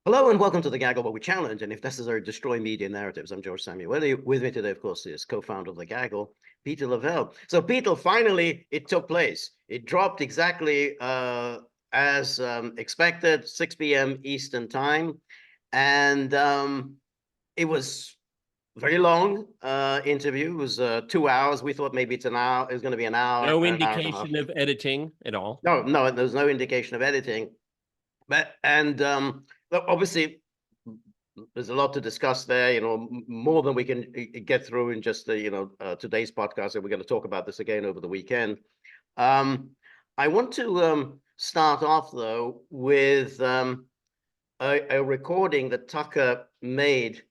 Hello and welcome to the Gaggle, where we challenge and, if necessary, destroy media narratives. I'm George Szamuely. With me today, of course, is co-founder of the Gaggle, Peter Lavelle. So, Peter, finally, it took place. It dropped exactly as expected, 6 p.m. Eastern time, and it was a very long interview. It was 2 hours. We thought maybe it's an hour. It was going to be an hour, No an hour and a half. indication of editing at all. No, there's no indication of editing. But obviously, there's a lot to discuss there, more than we can get through in just today's podcast, and we're going to talk about this again over the weekend. I want to start off, though, with a recording that Tucker made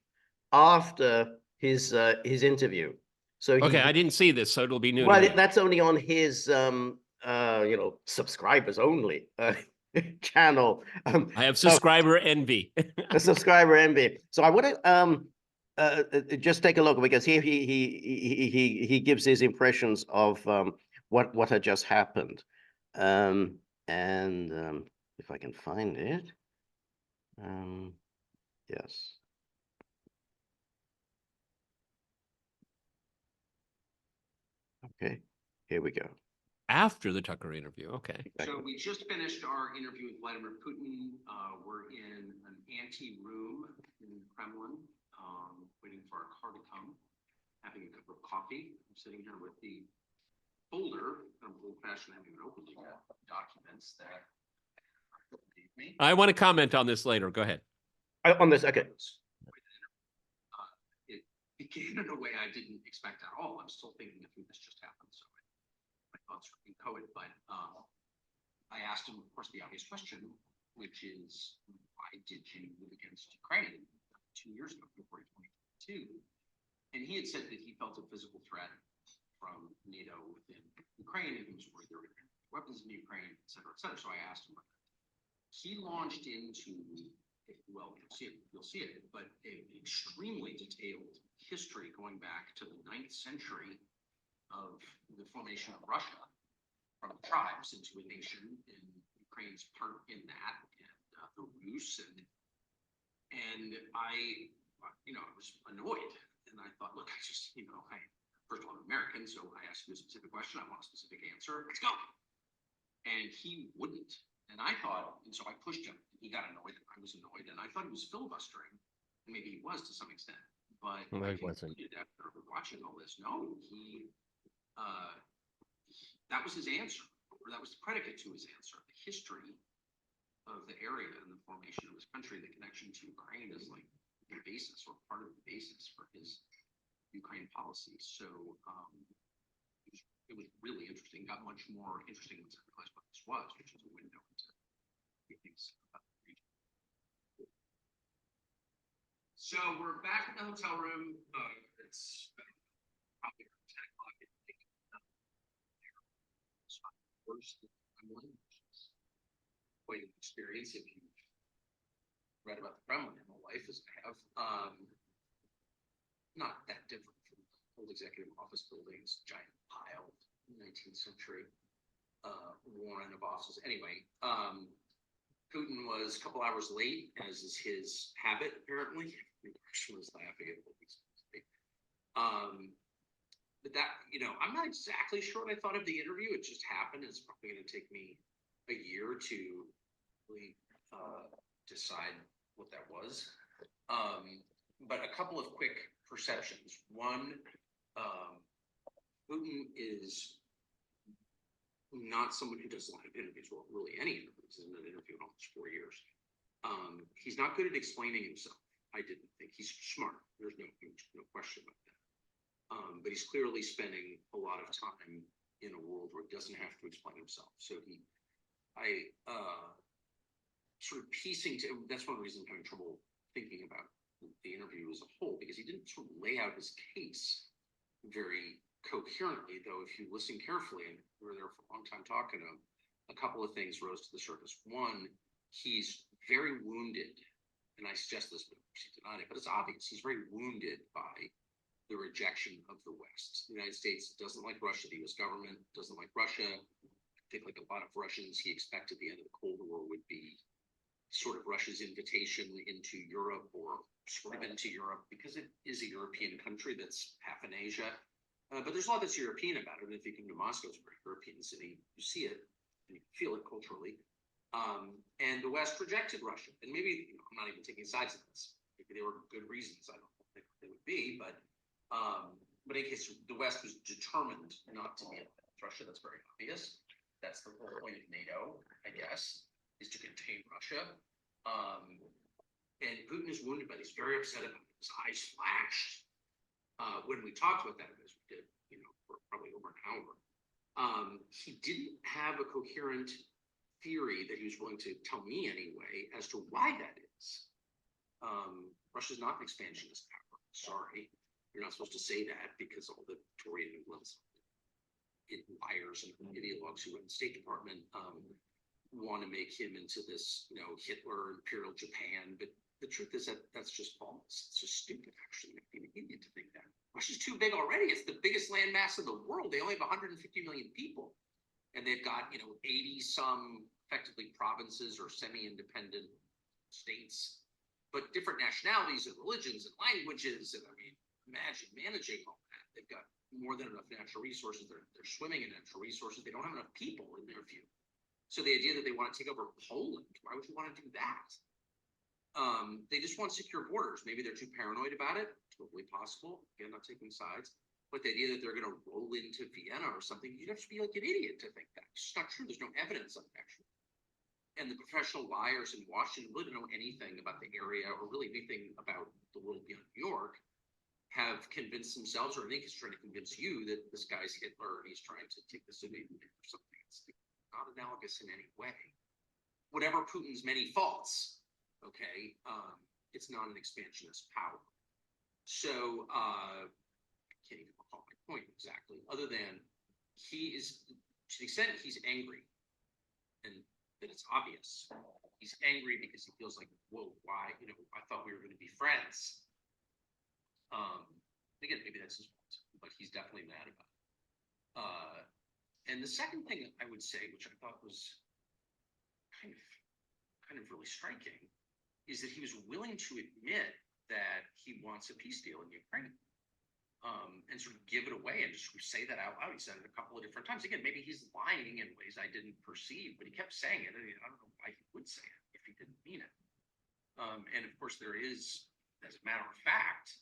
after his interview. So Okay, I didn't see this, so it'll be new to well, me. that's only on his subscribers only channel. I have subscriber envy. A subscriber envy. So I want to just take a look, because here he gives his impressions of what had just happened, and if I can find it, yes. Okay, here we go. After the Tucker interview, okay. So we just finished our interview with Vladimir Putin. We're in an ante-room in the Kremlin, waiting for our car to come, having a cup of coffee. I'm sitting here with the folder, I'm old-fashioned, I haven't even opened it yet, documents that gave me. I want to comment on this later. Go ahead. On this, okay. It began in a way I didn't expect at all. I'm still thinking through this just happened, so my thoughts are encoded, but I asked him, of course, the obvious question, which is, why did you move against Ukraine 2 years ago, February 2022? And he had said that he felt a physical threat from NATO within Ukraine, and he was worried there were weapons in Ukraine, et cetera, et cetera. So I asked him about that. He launched into, well, you'll see it, but an extremely detailed history going back to the 9th century of the formation of Russia from tribes into a nation, and Ukraine's part in that, and the Rus, and I, I was annoyed, and I thought, look, I just, first of all, I'm American, so I asked you a specific question, I want a specific answer, let's go. And he wouldn't, and I thought, and so I pushed him, and he got annoyed, I was annoyed, and I thought he was filibustering, and maybe he was to some extent, but No, he wasn't. After watching all this, no, that was his answer, or that was the predicate to his answer. The history of the area and the formation of his country, the connection to Ukraine is like the basis, or part of the basis for his Ukraine policy. So it was really interesting. Got much more interesting once I realized what this was, which is a window into things about the region. So we're back in the hotel room. It's probably 10 o'clock. First, quite an experience if you've read about the Kremlin in my life, as I have. Not that different from old executive office buildings, giant pile, 19th century warren of offices. Anyway, Putin was a couple hours late, as is his habit, apparently. The person was laughing at what he's but that, I'm not exactly sure what I thought of the interview. It just happened. It's probably going to take me a year to really decide what that was. But a couple of quick perceptions. One, Putin is not someone who does a lot of interviews, well, really any interviews. He's in an interview in almost 4 years. He's not good at explaining himself. I didn't think. He's smart. There's no question about that. But he's clearly spending a lot of time in a world where he doesn't have to explain himself. So sort of piecing to, that's one of the reasons I'm having trouble thinking about the interview as a whole, because he didn't sort of lay out his case very coherently, though if you listen carefully, and we were there for a long time talking to him, a couple of things rose to the surface. One, he's very wounded, and I suggest this, but he denied it, but it's obvious. He's very wounded by the rejection of the West. The United States doesn't like Russia. The U.S. government doesn't like Russia. I think, like a lot of Russians, he expected the end of the Cold War would be sort of Russia's invitation into Europe or sort of into Europe, because it is a European country that's half in Asia. But there's a lot that's European about it. And if you come to Moscow, it's a very European city. You see it and you feel it culturally. And the West rejected Russia. And maybe, I'm not even taking sides of this. Maybe there were good reasons. I don't think they would be. But in any case, the West was determined not to be with Russia. That's very obvious. That's the whole point of NATO, I guess, is to contain Russia. And Putin is wounded by this, very upset about it. His eyes flashed. When we talked about that, as we did, for probably over an hour, he didn't have a coherent theory that he was willing to tell me anyway as to why that is. Russia's not an expansionist power. Sorry, you're not supposed to say that because all the Tory influence, liars and ideologues who run the State Department want to make him into this, Hitler, Imperial Japan, but the truth is that that's just false. It's just stupid, actually. You'd be an idiot to think that. Russia's too big already. It's the biggest landmass in the world. They only have 150 million people. And they've got, 80 some effectively provinces or semi-independent states, but different nationalities and religions and languages. And imagine managing all that. They've got more than enough natural resources. They're swimming in natural resources. They don't have enough people in their view. So the idea that they want to take over Poland, why would you want to do that? They just want secure borders. Maybe they're too paranoid about it. Totally possible. Again, not taking sides. But the idea that they're going to roll into Vienna or something, you'd have to be like an idiot to think that. It's just not true. There's no evidence of it, actually. And the professional liars in Washington really don't know anything about the area or really anything about the world beyond New York, have convinced themselves, or I think he's trying to convince you, that this guy's Hitler and he's trying to take the Soviet Union or something. It's not analogous in any way. Whatever Putin's many faults, okay, it's not an expansionist power. So I can't even recall my point exactly, other than he is, to the extent he's angry, and that it's obvious, he's angry because he feels like, whoa, why, I thought we were going to be friends. Again, maybe that's his fault, but he's definitely mad about it. And the second thing I would say, which I thought was kind of really striking, is that he was willing to admit that he wants a peace deal in Ukraine, and sort of give it away and just say that out loud. He said it a couple of different times. Again, maybe he's lying in ways I didn't perceive, but he kept saying it. I don't know why he would say it if he didn't mean it. And of course, there is, as a matter of fact,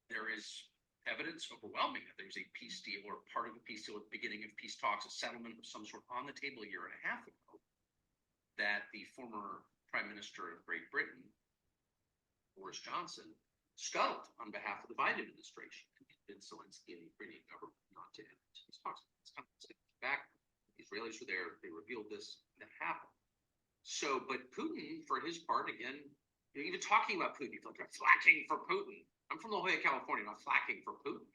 there is evidence overwhelming that there was a peace deal or part of a peace deal at the beginning of peace talks, a settlement of some sort on the table a year and a half ago, that the former Prime Minister of Great Britain, Boris Johnson, scuttled on behalf of the Biden administration and convinced Zelensky and the Ukrainian government not to end peace talks. It's kind of back. The Israelis were there. They revealed this. That happened. So, but Putin, for his part, again, even talking about Putin, you feel like I'm flacking for Putin. I'm from La Jolla, California, not flacking for Putin.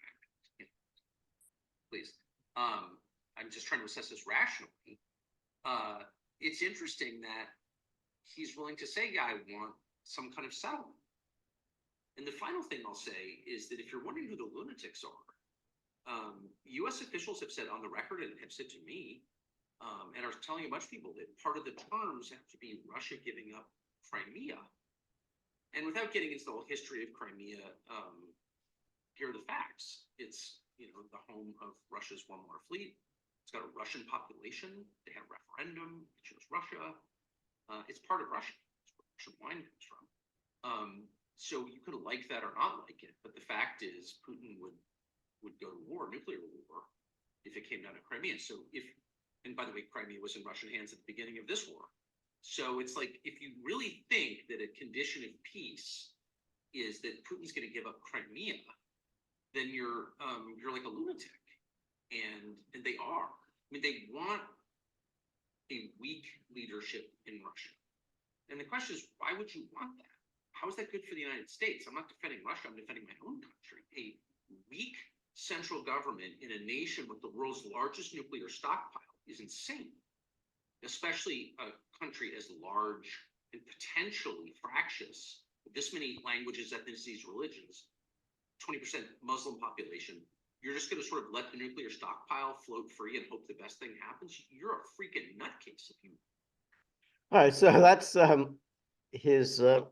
Please. I'm just trying to assess this rationally. It's interesting that he's willing to say, yeah, I want some kind of settlement. And the final thing I'll say is that if you're wondering who the lunatics are, U.S. officials have said on the record and have said to me, and are telling a bunch of people that part of the terms have to be Russia giving up Crimea. And without getting into the whole history of Crimea, here are the facts. It's, the home of Russia's War fleet. It's got a Russian population. They had a referendum. It chose Russia. It's part of Russia. It's where Russian wine comes from. So you could like that or not like it, but the fact is Putin would go to war, nuclear war, if it came down to Crimea. So and by the way, Crimea was in Russian hands at the beginning of this war. So it's like, if you really think that a condition of peace is that Putin's going to give up Crimea, then you're like a lunatic, and they are. They want a weak leadership in Russia, and the question is, why would you want that? How is that good for the United States? I'm not defending Russia. I'm defending my own country. A weak central government in a nation with the world's largest nuclear stockpile is insane, especially a country as large and potentially fractious, with this many languages, ethnicities, religions, 20% Muslim population. You're just going to sort of let the nuclear stockpile float free and hope the best thing happens? You're a freaking nutcase if you All right, so that's his um,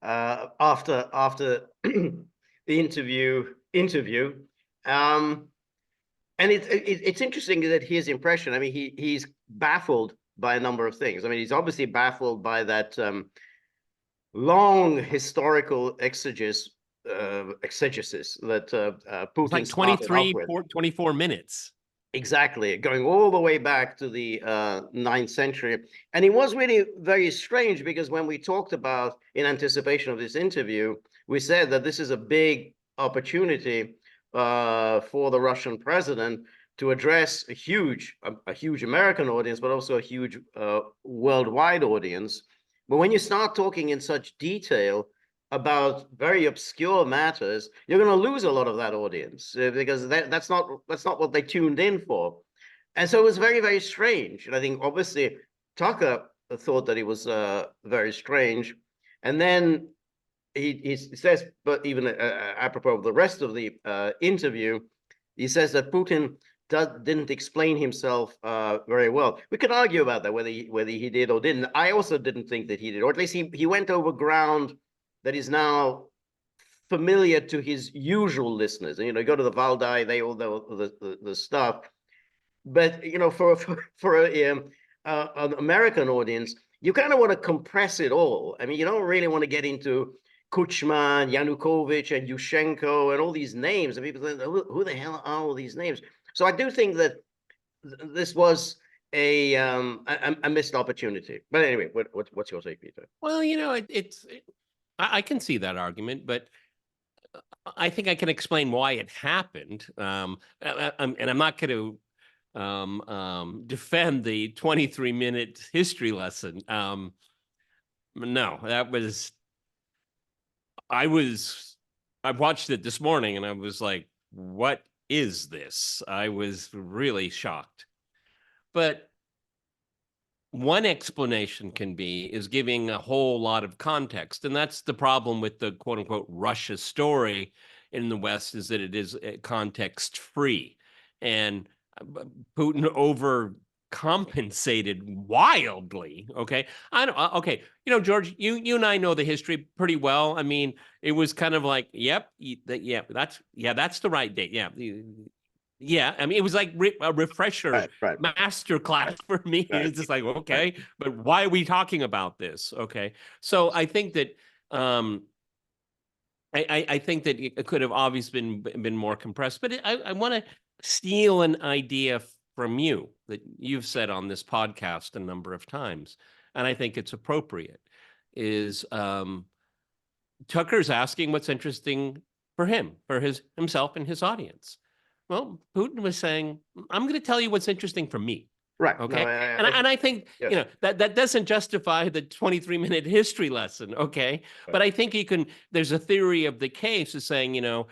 after the interview. And it's interesting that his impression. I mean, he's baffled by a number of things. I mean, he's obviously baffled by that long historical exegesis that Putin It's like started off 23, with. 24 minutes. Exactly, going all the way back to the 9th century. And it was really very strange because when we talked about, in anticipation of this interview, we said that this is a big opportunity for the Russian president to address a huge American audience, but also a huge worldwide audience. But when you start talking in such detail about very obscure matters, you're going to lose a lot of that audience because that's not what they tuned in for. And so it was very, very strange. And I think obviously Tucker thought that it was very strange. And then he says, but even apropos of the rest of the interview, he says that Putin didn't explain himself very well. We could argue about that, whether he did or didn't. I also didn't think that he did, or at least he went over ground that is now familiar to his usual listeners. And, go to the Valdai, they all know the stuff. But, for an American audience, you kind of want to compress it all. I mean, you don't really want to get into Kuchma, Yanukovych, and Yushchenko, and all these names. And people think, who the hell are all these names? So I do think that this was a missed opportunity. But anyway, what's your take, Peter? Well, I can see that argument, but I think I can explain why it happened. And I'm not going to defend the 23-minute history lesson. No, I watched it this morning and I was like, what is this? I was really shocked. But one explanation is giving a whole lot of context. And that's the problem with the quote unquote Russia story in the West, is that it is context free. And Putin overcompensated wildly. Okay. Okay. George, you and I know the history pretty well. I mean, it was kind of like, that's the right date. Yeah. Yeah, I mean, it was like a refresher master class for me. Right. It's just like, okay, but why are we talking about this? Okay, so I think that I think that it could have obviously been more compressed. But I want to steal an idea from you that you've said on this podcast a number of times, and I think it's appropriate. Is Tucker's asking what's interesting for him, for himself and his audience. Well, Putin was saying, I'm going to tell you what's interesting for me. Right. Okay. No, and I think, yes, that doesn't justify the 23-minute history lesson. Okay. Right. But I think there's a theory of the case is saying, you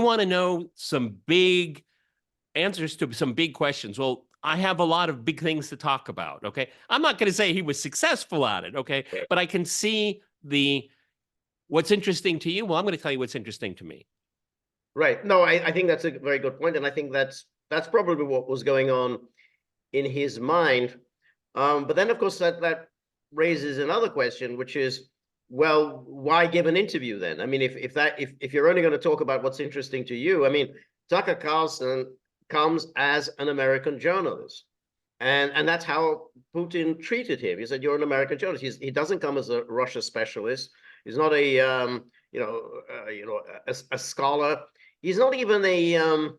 want to know some big answers to some big questions. Well, I have a lot of big things to talk about. Okay. I'm not going to say he was successful at it. Okay. Right. But I can see what's interesting to you. Well, I'm going to tell you what's interesting to me. Right. No, I think that's a very good point. And I think that's probably what was going on in his mind. But then, of course, that raises another question, which is, well, why give an interview then? I mean, if you're only going to talk about what's interesting to you, I mean, Tucker Carlson comes as an American journalist. And that's how Putin treated him. He said, you're an American journalist. He doesn't come as a Russia specialist. He's not a scholar. He's not even a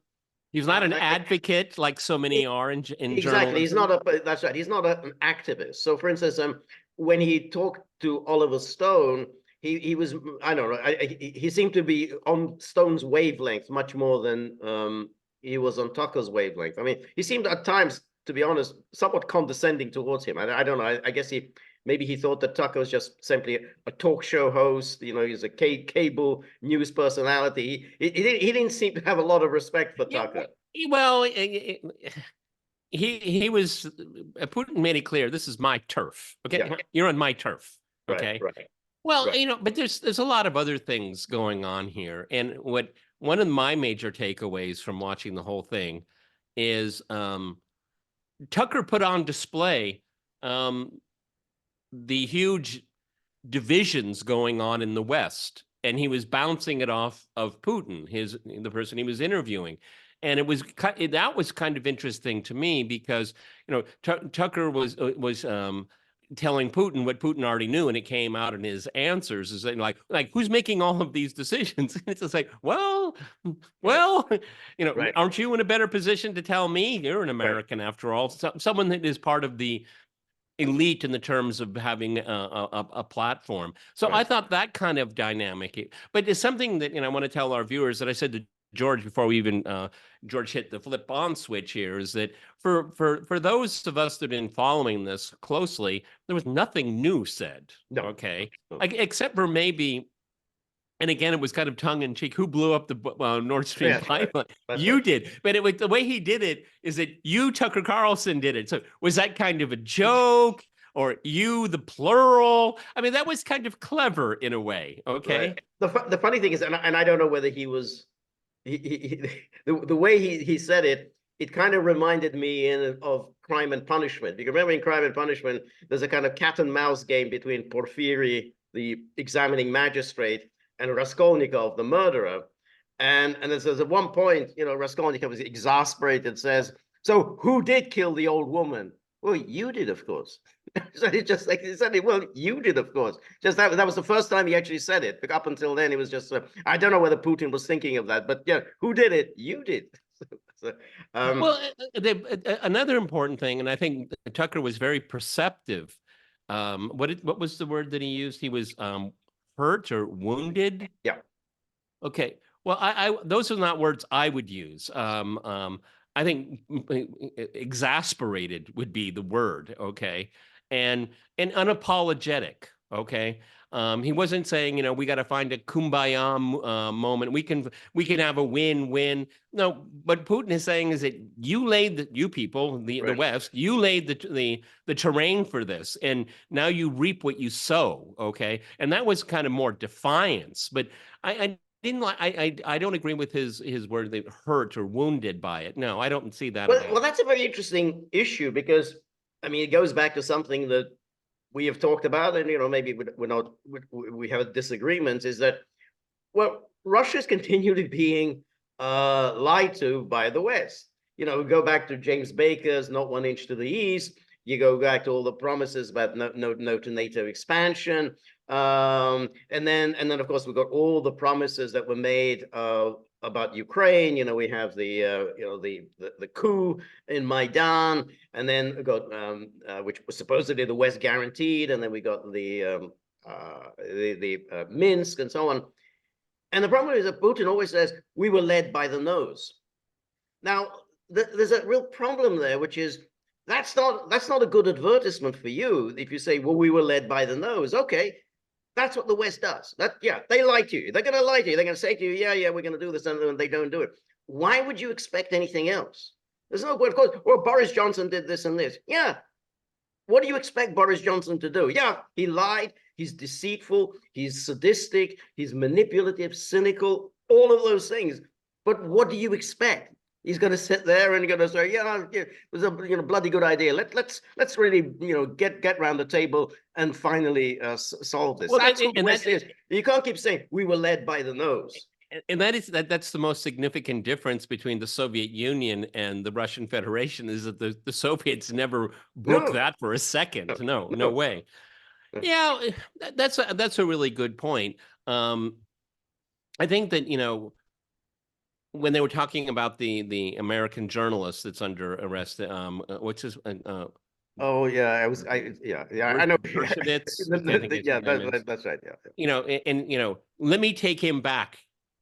he's not an advocate like so many are in exactly. Journalism. He's not that's right. He's not an activist. So, for instance, when he talked to Oliver Stone, he was, I don't know, he seemed to be on Stone's wavelength much more than he was on Tucker's wavelength. I mean, he seemed at times, to be honest, somewhat condescending towards him. I don't know. I guess maybe he thought that Tucker was just simply a talk show host. He's a cable news personality. He didn't seem to have a lot of respect for Tucker. Well, he was, Putin made it clear, this is my turf. Okay, yeah. You're on my turf. Okay. Right. Well, right. But there's a lot of other things going on here. And one of my major takeaways from watching the whole thing is Tucker put on display the huge divisions going on in the West, and he was bouncing it off of Putin, the person he was interviewing. And that was kind of interesting to me because, Tucker was telling Putin what Putin already knew, and it came out in his answers, is that like who's making all of these decisions? It's just like, well, Right. aren't you in a better position to tell me? You're an American after all, someone that is part of the elite in the terms of having a platform. So Right. I thought that kind of dynamic, but it's something that, I want to tell our viewers that I said to George before we even George hit the flip on switch here, is that for those of us that have been following this closely, there was nothing new said. No. Okay. No. Except for maybe, and again, it was kind of tongue in cheek. Who blew up the Nord Stream Yes, right. pipeline? That's You right. did, but it was the way he did it. Is that you, Tucker Carlson, did it? So was that kind of a joke, or you, the plural? I mean, that was kind of clever in a way. Okay. Right. The funny thing is, and I don't know whether he was the way he said it. It kind of reminded me of Crime and Punishment. You remember in Crime and Punishment, there's a kind of cat and mouse game between Porfiry, the examining magistrate, and Raskolnikov, the murderer. And there's at one point, Raskolnikov is exasperated, says, "So who did kill the old woman?" "Well, you did, of course." So he just like he said, "Well, you did, of course." Just that was the first time he actually said it. Up until then, it was just I don't know whether Putin was thinking of that, but yeah, who did it? You did. So, well, another important thing, and I think Tucker was very perceptive. What was the word that he used? He was hurt or wounded. Yeah. Okay. Well, I those are not words I would use. I think exasperated would be the word. Okay. And unapologetic. Okay. He wasn't saying, we got to find a kumbaya moment. We can have a win-win. No, what Putin is saying is that you people, the Right. West, you laid the terrain for this, and now you reap what you sow. Okay, and that was kind of more defiance. But I didn't like. I don't agree with his word that hurt or wounded by it. No, I don't see that. Well, that's a very interesting issue because it goes back to something that we have talked about, and maybe we have disagreements. Is that Russia's continually being lied to by the West. Go back to James Baker's "Not One Inch to the East." You go back to all the promises about no to NATO expansion, and then of course we've got all the promises that were made about Ukraine. We have the coup in Maidan, and then we got which was supposedly the West guaranteed, and then we got the Minsk and so on. And the problem is that Putin always says we were led by the nose. Now there's a real problem there, which is that's not a good advertisement for you if you say, well, we were led by the nose. Okay. That's what the West does. They lie to you. They're going to lie to you. They're going to say to you, yeah, we're going to do this, and they don't do it. Why would you expect anything else? There's no, of course, well, Boris Johnson did this and this. Yeah. What do you expect Boris Johnson to do? Yeah, he lied. He's deceitful. He's sadistic. He's manipulative, cynical, all of those things. But what do you expect? He's going to sit there and going to say, it was a bloody good idea. Let's really get around the table and finally solve this. Well, that's what the West is. You can't keep saying we were led by the nose. And that's the most significant difference between the Soviet Union and the Russian Federation, is that the Soviets never broke that for a second. No way. Yeah, that's a really good point. I think that when they were talking about the American journalist that's under arrest, what's his? Oh yeah, I know. Yeah, that's right. Yeah. And let me take him back,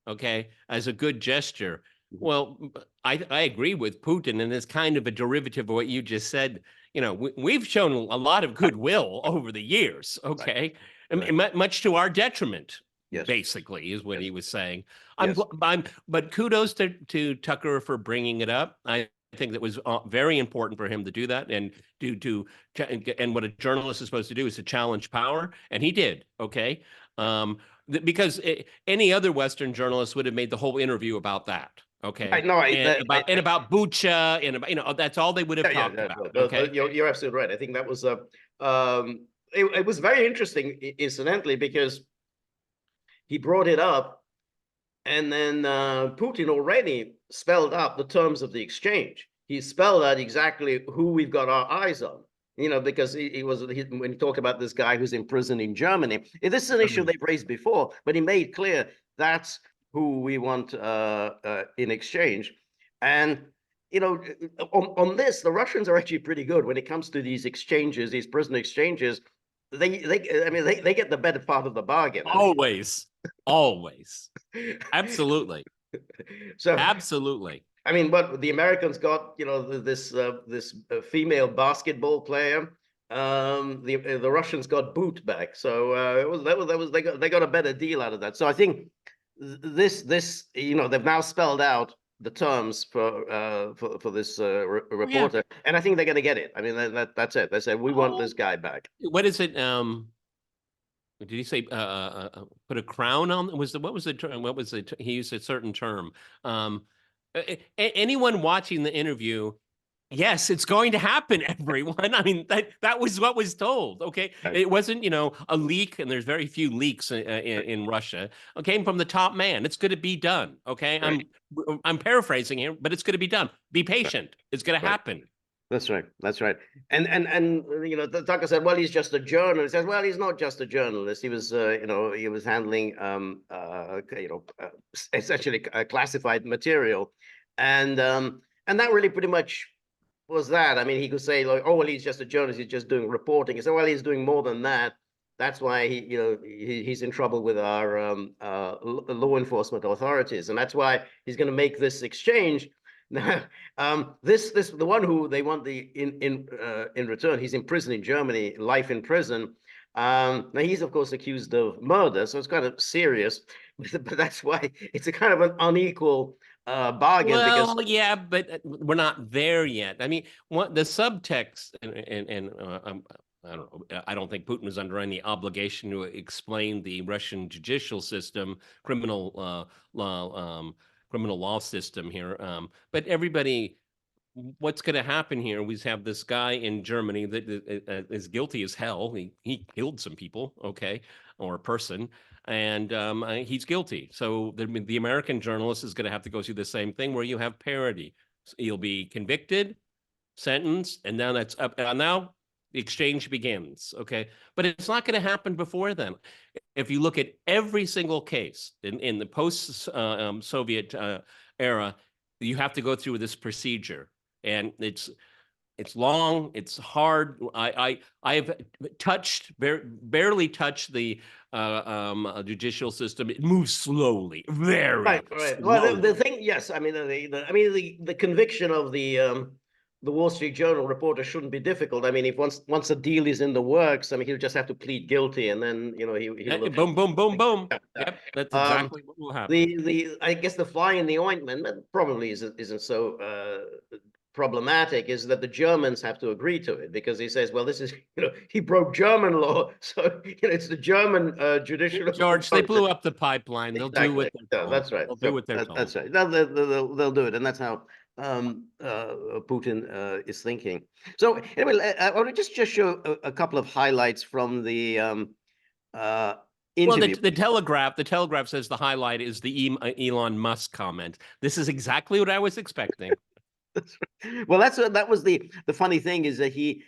okay, as a good gesture. Well, I agree with Putin, and it's kind of a derivative of what you just said. We've shown a lot of goodwill over the years, okay, right. Much to our detriment. Yes. Basically, is what he was saying. But kudos to Tucker for bringing it up. I think that was very important for him to do that, and and what a journalist is supposed to do is to challenge power, and he did. Okay, because any other Western journalist would have made the whole interview about that. Okay. I know. And about Bucha and about, that's all they would have talked about. Okay. You're absolutely right. I think that was it was very interesting, incidentally, because he brought it up, and then Putin already spelled out the terms of the exchange. He spelled out exactly who we've got our eyes on. Because when he talked about this guy who's in prison in Germany, this is an issue they've raised before, but he made clear that's who we want in exchange. And on this, the Russians are actually pretty good when it comes to these exchanges, these prison exchanges. They get the better part of the bargain. Always, absolutely. So absolutely. I mean, what the Americans got, this female basketball player. The Russians got Boot back, so they got a better deal out of that. So I think this they've now spelled out the terms for this reporter, and I think they're going to get it. I mean, that's it. They said we want this guy back. What is it? Did he say put a crown on? What was the term? What was it? He used a certain term. Anyone watching the interview, yes, it's going to happen, everyone. I mean, that was what was told. Okay. Right. It wasn't, a leak, and there's very few leaks in Russia. It came from the top man. It's going to be done. Okay. Right. I'm paraphrasing here, but it's going to be done. Be patient. It's going to happen. That's right. That's right. And Tucker said, well, he's just a journalist. He says, well, he's not just a journalist. He was, he was handling, essentially classified material, and that really pretty much was that. I mean, he could say, like, oh, well, he's just a journalist. He's just doing reporting. He said, well, he's doing more than that. That's why he's in trouble with our law enforcement authorities, and that's why he's going to make this exchange. The one who they want in return, he's in prison in Germany, life in prison. Now he's of course accused of murder, so it's kind of serious. But that's why it's a kind of an unequal bargain. Well, yeah, but we're not there yet. I mean, what the subtext, and I don't know. I don't think Putin is under any obligation to explain the Russian judicial system, criminal law system here. But everybody, what's going to happen here? We have this guy in Germany that is guilty as hell. He killed some people, okay, or a person, and he's guilty. So the American journalist is going to have to go through the same thing where you have parity. So he'll be convicted, sentenced, and then that's up. Now the exchange begins, okay? But it's not going to happen before then. If you look at every single case in the post-Soviet era, you have to go through this procedure, and it's long, it's hard. I've barely touched the judicial system. It moves slowly, very right. slowly. Well, the thing, yes, I mean, the conviction of the Wall Street Journal reporter shouldn't be difficult. I mean, if once a deal is in the works, I mean, he'll just have to plead guilty, and then he'll boom, boom, boom, boom. Yep, that's exactly what will happen. I guess the fly in the ointment, that probably isn't so problematic, is that the Germans have to agree to it, because he says, well, this is he broke German law, so it's the German judicial. George, they blew up the pipeline. They'll do what they're told. That's right. They'll do what they're told. That's right. They'll do it, and that's how Putin is thinking. So anyway, I want to just show a couple of highlights from the interview. Well, the Telegraph says the highlight is the Elon Musk comment. This is exactly what I was expecting. Well, that was the funny thing, is that he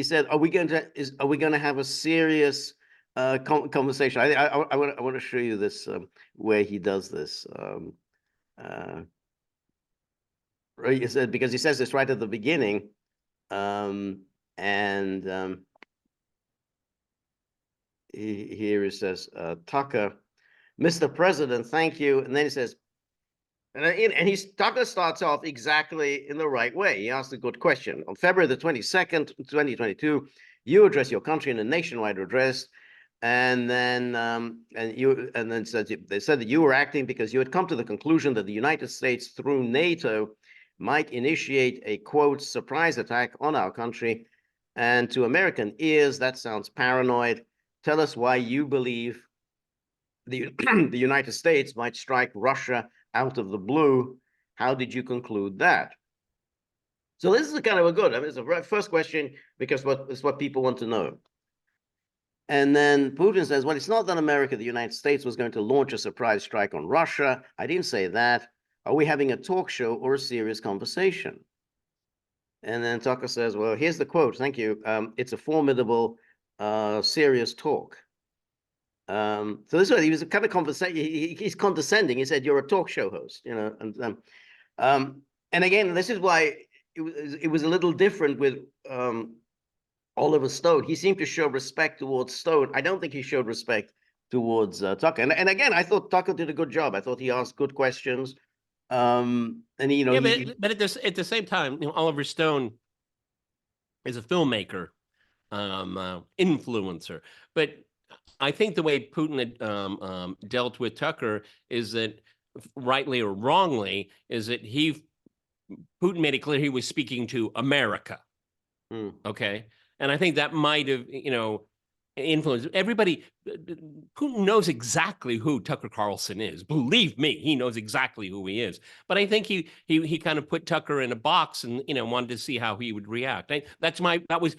said, are we going to have a serious conversation? I want to show you this where he does this. He said, because he says this right at the beginning, here it says, Tucker, Mr. President, thank you. And then he says, Tucker starts off exactly in the right way. He asked a good question. On February the 22nd, 2022, you address your country in a nationwide address. And then they said that you were acting because you had come to the conclusion that the United States, through NATO, might initiate a, quote, surprise attack on our country. And to American ears, that sounds paranoid. Tell us why you believe the United States might strike Russia out of the blue. How did you conclude that? So this is a kind of a good, I mean, it's a first question because it's what people want to know. And then Putin says, well, it's not that America, the United States, was going to launch a surprise strike on Russia. I didn't say that. Are we having a talk show or a serious conversation? And then Tucker says, well, here's the quote. Thank you. It's a formidable, serious talk. So this way, he was a kind of conversation. He's condescending. He said, you're a talk show host, you know. And again, this is why it was a little different with Oliver Stone. He seemed to show respect towards Stone. I don't think he showed respect towards Tucker. And again, I thought Tucker did a good job. I thought he asked good questions. And you know, but at the same time, you know, Oliver Stone is a filmmaker, influencer. But I think the way Putin had dealt with Tucker is that, rightly or wrongly, is that Putin made it clear he was speaking to America. Okay. And I think that might have, you know, influenced everybody. Putin knows exactly who Tucker Carlson is. Believe me, he knows exactly who he is. But I think he kind of put Tucker in a box and, you know, wanted to see how he would react. That was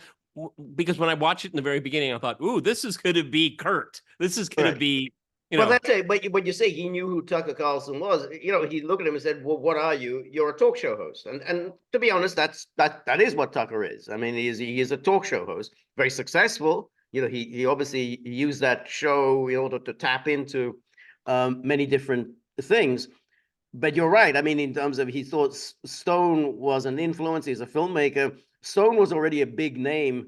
because when I watched it in the very beginning, I thought, ooh, this is going to be curt. This is going to be, you know. Well, that's it. But when you say he knew who Tucker Carlson was, you know, he looked at him and said, well, what are you? You're a talk show host. And to be honest, that is what Tucker is. I mean, he is a talk show host, very successful. You know, he obviously used that show in order to tap into many different things. But you're right. I mean, in terms of he thought Stone was an influence, he's a filmmaker. Stone was already a big name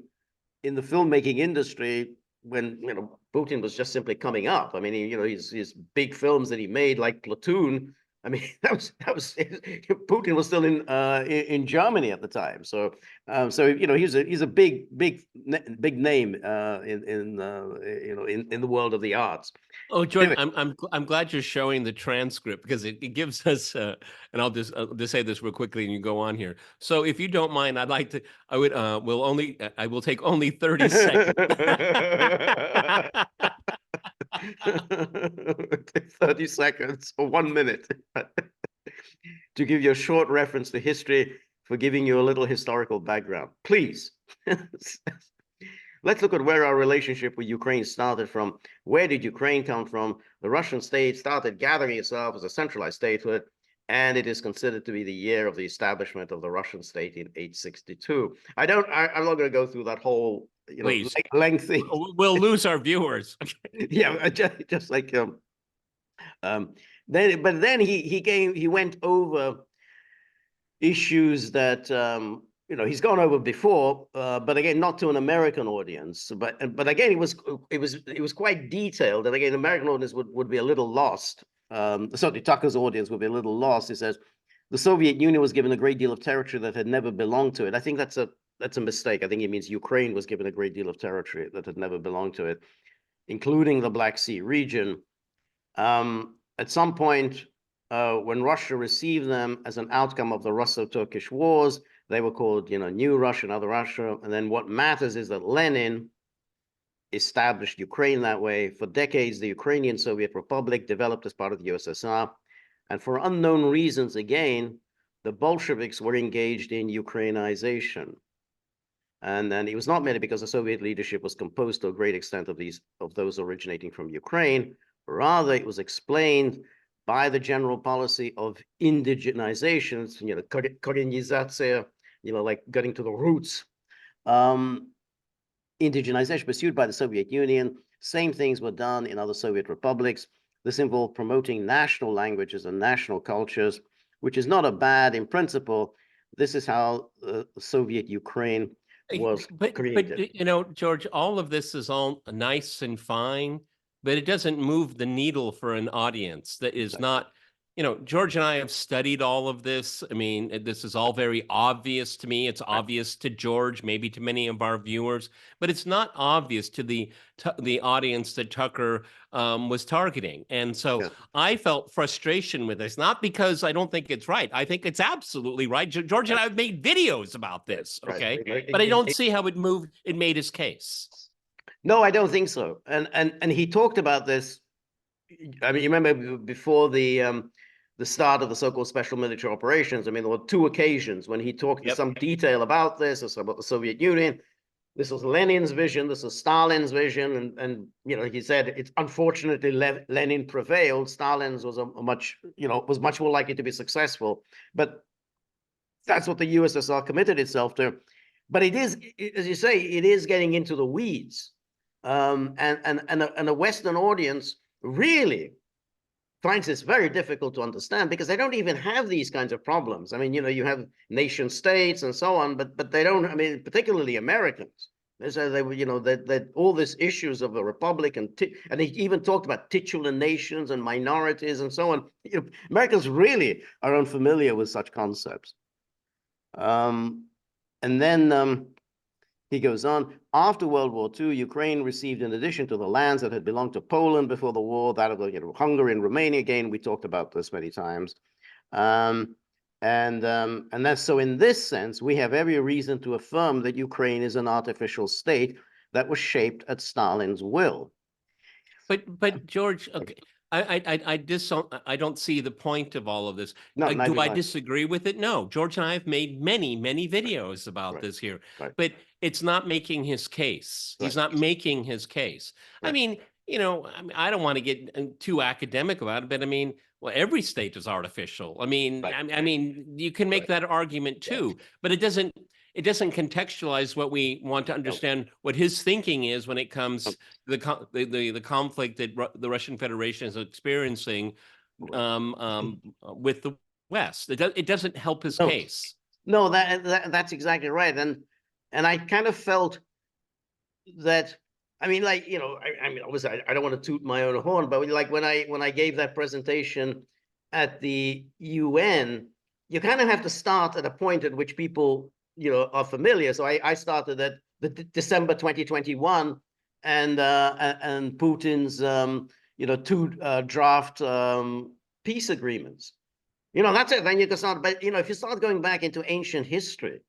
in the filmmaking industry when, you know, Putin was just simply coming up. I mean, you know, his big films that he made, like Platoon. I mean, that was Putin was still in Germany at the time. So you know, he's a big name in the world of the arts. Oh, Jordan, I'm glad you're showing the transcript because it gives us and I'll just say this real quickly and you go on here. So if you don't mind, I will take only 30 seconds. 30 seconds or 1 minute to give you a short reference to history, for giving you a little historical background, please. Let's look at where our relationship with Ukraine started from. Where did Ukraine come from? The Russian state started gathering itself as a centralized statehood, and it is considered to be the year of the establishment of the Russian state in 862. I'm not going to go through that whole, you know, lengthy. We'll lose our viewers. Yeah, just like then he went over issues that you know, he's gone over before, but again, not to an American audience. But again, it was quite detailed, and again, the American audience would be a little lost. Certainly, Tucker's audience would be a little lost. He says the Soviet Union was given a great deal of territory that had never belonged to it. I think that's a mistake. I think it means Ukraine was given a great deal of territory that had never belonged to it, including the Black Sea region. At some point, when Russia received them as an outcome of the Russo-Turkish wars, they were called, you know, New Russia and Other Russia. And then what matters is that Lenin established Ukraine that way. For decades, the Ukrainian Soviet Republic developed as part of the USSR. And for unknown reasons, again, the Bolsheviks were engaged in Ukrainization. And then it was not merely because the Soviet leadership was composed to a great extent of those originating from Ukraine. Rather, it was explained by the general policy of indigenization, you know, korenization, you know, like getting to the roots. Indigenization pursued by the Soviet Union. Same things were done in other Soviet republics. This involved promoting national languages and national cultures, which is not a bad in principle. This is how Soviet Ukraine was created. But, you know, George, all of this is all nice and fine, but it doesn't move the needle for an audience that is not, you know, George and I have studied all of this. I mean, this is all very obvious to me. It's obvious to George, maybe to many of our viewers, but it's not obvious to the audience that Tucker was targeting. And so I felt frustration with this, not because I don't think it's right. I think it's absolutely right. George and I have made videos about this, okay? But I don't see how it made his case. No, I don't think so. And he talked about this. I mean, you remember before the the start of the so-called special military operations. I mean, there were two occasions when he talked in some detail about this, about the Soviet Union. This was Lenin's vision, this was Stalin's vision, and you know, he said it's unfortunately Lenin prevailed. Stalin's was a much, you know, was much more likely to be successful. But that's what the USSR committed itself to. But it is, as you say, it is getting into the weeds. And a Western audience really finds this very difficult to understand because they don't even have these kinds of problems. I mean, you know, you have nation states and so on, but they don't, I mean, particularly Americans. They say they were, you know, that all these issues of a republic and he even talked about titular nations and minorities and so on. You know, Americans really are unfamiliar with such concepts. And then he goes on, after World War II, Ukraine received, in addition to the lands that had belonged to Poland before the war, that of the, you know, Hungary and Romania, again, we talked about this many times. And that's so in this sense, we have every reason to affirm that Ukraine is an artificial state that was shaped at Stalin's will. But George, okay. I don't see the point of all of this. No, Do I disagree with it? No. George and I have made many videos about this here, but it's not making his case. He's not making his case. I mean, you know, I don't want to get too academic about it, but I mean, well, every state is artificial. I mean, I mean, you can make that argument too, but it doesn't contextualize what we want to understand, what his thinking is when it comes to the conflict that the Russian Federation is experiencing with the West. It doesn't help his case. No, that's exactly right. And I kind of felt that, I mean, like, you know, I mean, obviously I don't want to toot my own horn, but like when I gave that presentation at the UN, you kind of have to start at a point at which people, you know, are familiar. So I started at the December 2021 and Putin's you know, two draft peace agreements. You know, that's it. Then you can start. But you know, if you start going back into ancient history,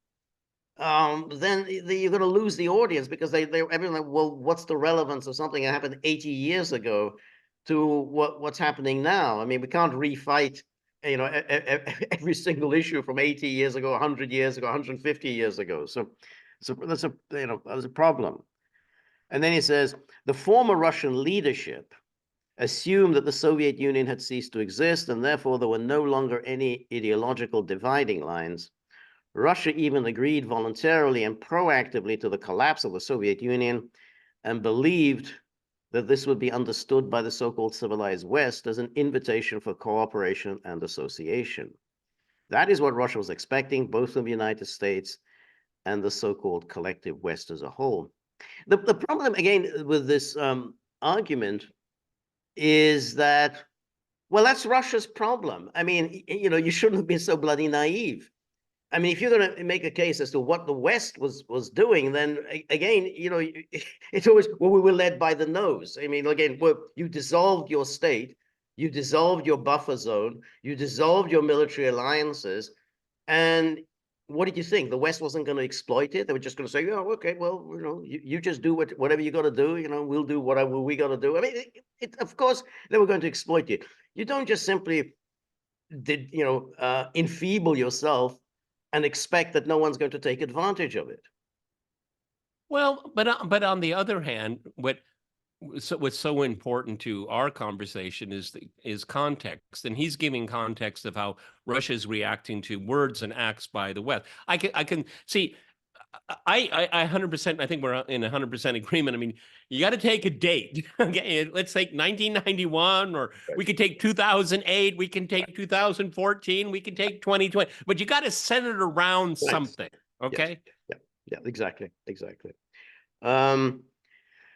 then you're going to lose the audience because everyone like, well, what's the relevance of something that happened 80 years ago to what's happening now? I mean, we can't refight, you know, every single issue from 80 years ago, 100 years ago, 150 years ago. So that's a, you know, that's a problem. And then he says, the former Russian leadership assumed that the Soviet Union had ceased to exist, and therefore there were no longer any ideological dividing lines. Russia even agreed voluntarily and proactively to the collapse of the Soviet Union and believed that this would be understood by the so-called civilized West as an invitation for cooperation and association. That is what Russia was expecting, both from the United States and the so-called collective West as a whole. The problem, again, with this argument is that, well, that's Russia's problem. I mean, you know, you shouldn't have been so bloody naive. I mean, if you're going to make a case as to what the West was doing, then again, you know, it's always, well, we were led by the nose. I mean, again, well, you dissolved your state, you dissolved your buffer zone, you dissolved your military alliances, and what did you think? The West wasn't going to exploit it? They were just going to say, oh, okay, well, you know, you just do whatever you got to do, you know, we'll do whatever we got to do. I mean, of course, they were going to exploit it. You don't just simply, enfeeble yourself and expect that no one's going to take advantage of it. Well, but on the other hand, what's so important to our conversation is context, and he's giving context of how Russia is reacting to words and acts by the West. I can see. I 100%. I think we're in 100% agreement. I mean, you got to take a date. Okay, let's take 1991, or we could take 2008. We can take 2014. We can take 2020. But you got to center it around something. Okay. Yeah. Exactly. And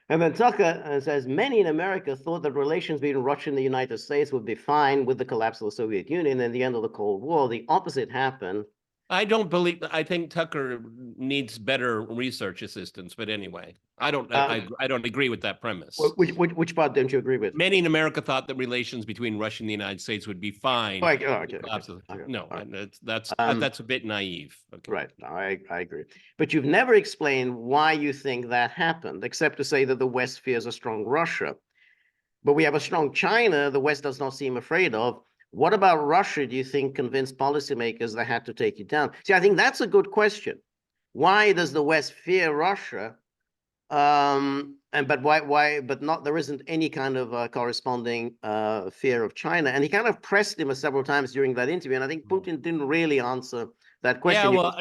then Tucker says, many in America thought that relations between Russia and the United States would be fine with the collapse of the Soviet Union and the end of the Cold War. The opposite happened. I think Tucker needs better research assistance, but anyway, I don't agree with that premise. Which part don't you agree with? Many in America thought that relations between Russia and the United States would be fine. Okay. No, that's a bit naive. Okay. Right. No, I agree. But you've never explained why you think that happened, except to say that the West fears a strong Russia. But we have a strong China the West does not seem afraid of. What about Russia, do you think, convinced policymakers they had to take it down? See, I think that's a good question. Why does the West fear Russia? But why, but not, there isn't any kind of corresponding fear of China. And he kind of pressed him several times during that interview. And I think Putin didn't really answer that question. Yeah, well,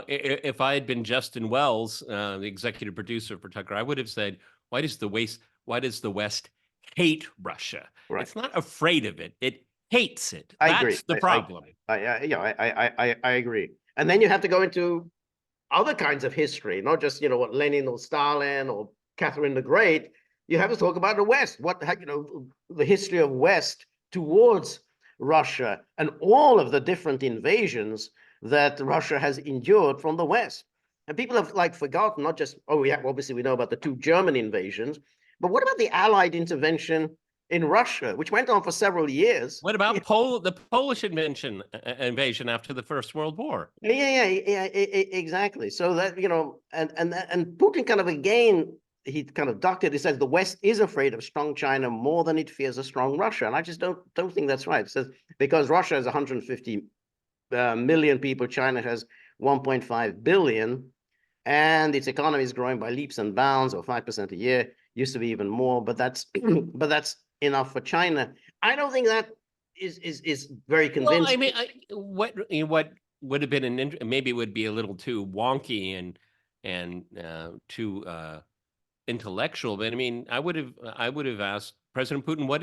if I had been Justin Wells, the executive producer for Tucker, I would have said, why does the West hate Russia? Right. It's not afraid of it. It hates it. I That's agree. the problem. I agree. And then you have to go into other kinds of history, not just, what Lenin or Stalin or Catherine the Great. You have to talk about the West, the history of West towards Russia and all of the different invasions that Russia has endured from the West. And people have forgotten, not just, oh yeah, obviously we know about the 2 German invasions, but what about the Allied intervention in Russia, which went on for several years? What about the Polish invasion after the First World War? Yeah, exactly. So that, and Putin kind of, again, he kind of ducked it. He says the West is afraid of strong China more than it fears a strong Russia. And I just don't think that's right. It says because Russia has 150 million people, China has 1.5 billion, and its economy is growing by leaps and bounds, or 5% a year. Used to be even more, but that's enough for China. I don't think that is very convincing. Well, I mean, what would have been maybe it would be a little too wonky and too intellectual, but I mean, I would have asked President Putin, what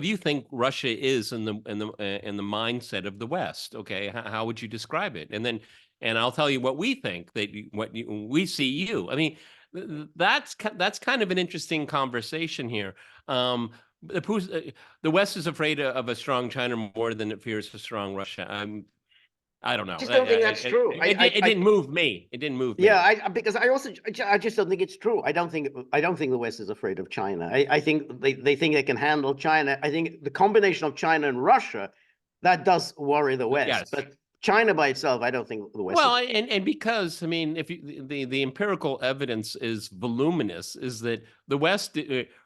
do you think Russia is in the mindset of the West? Okay, how would you describe it? And I'll tell you what we think, we see you. I mean, that's kind of an interesting conversation here. The West is afraid of a strong China more than it fears a strong Russia. I don't know. I just don't think that's true. It didn't move me. It didn't move me. Yeah, because I just don't think it's true. I don't think the West is afraid of China. I think they think they can handle China. I think the combination of China and Russia, that does worry the West. Yes. But China by itself, I don't think the West. Well, and because, I mean, if the empirical evidence is voluminous, is that the West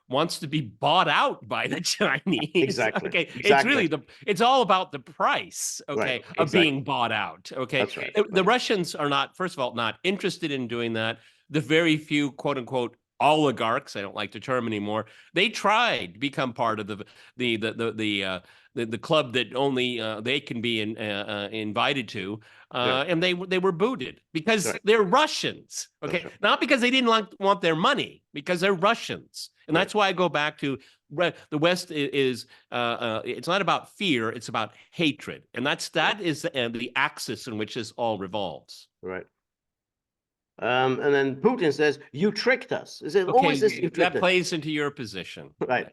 wants to be bought out by the Chinese. Exactly. Okay. Exactly. It's really it's all about the price, okay, right. of Exactly. being bought out. Okay. That's right. The Russians are not, first of all, not interested in doing that. The very few quote unquote oligarchs, I don't like the term anymore, they tried to become part of the club that only they can be invited to, and they were booted because they're Russians. Okay, not because they didn't want their money, because they're Russians, and that's why I go back to the West is it's not about fear, it's about hatred, and that is the axis in which this all revolves. Right. And then Putin says, "You tricked us." Is it always this? You tricked that us. plays into your position, right?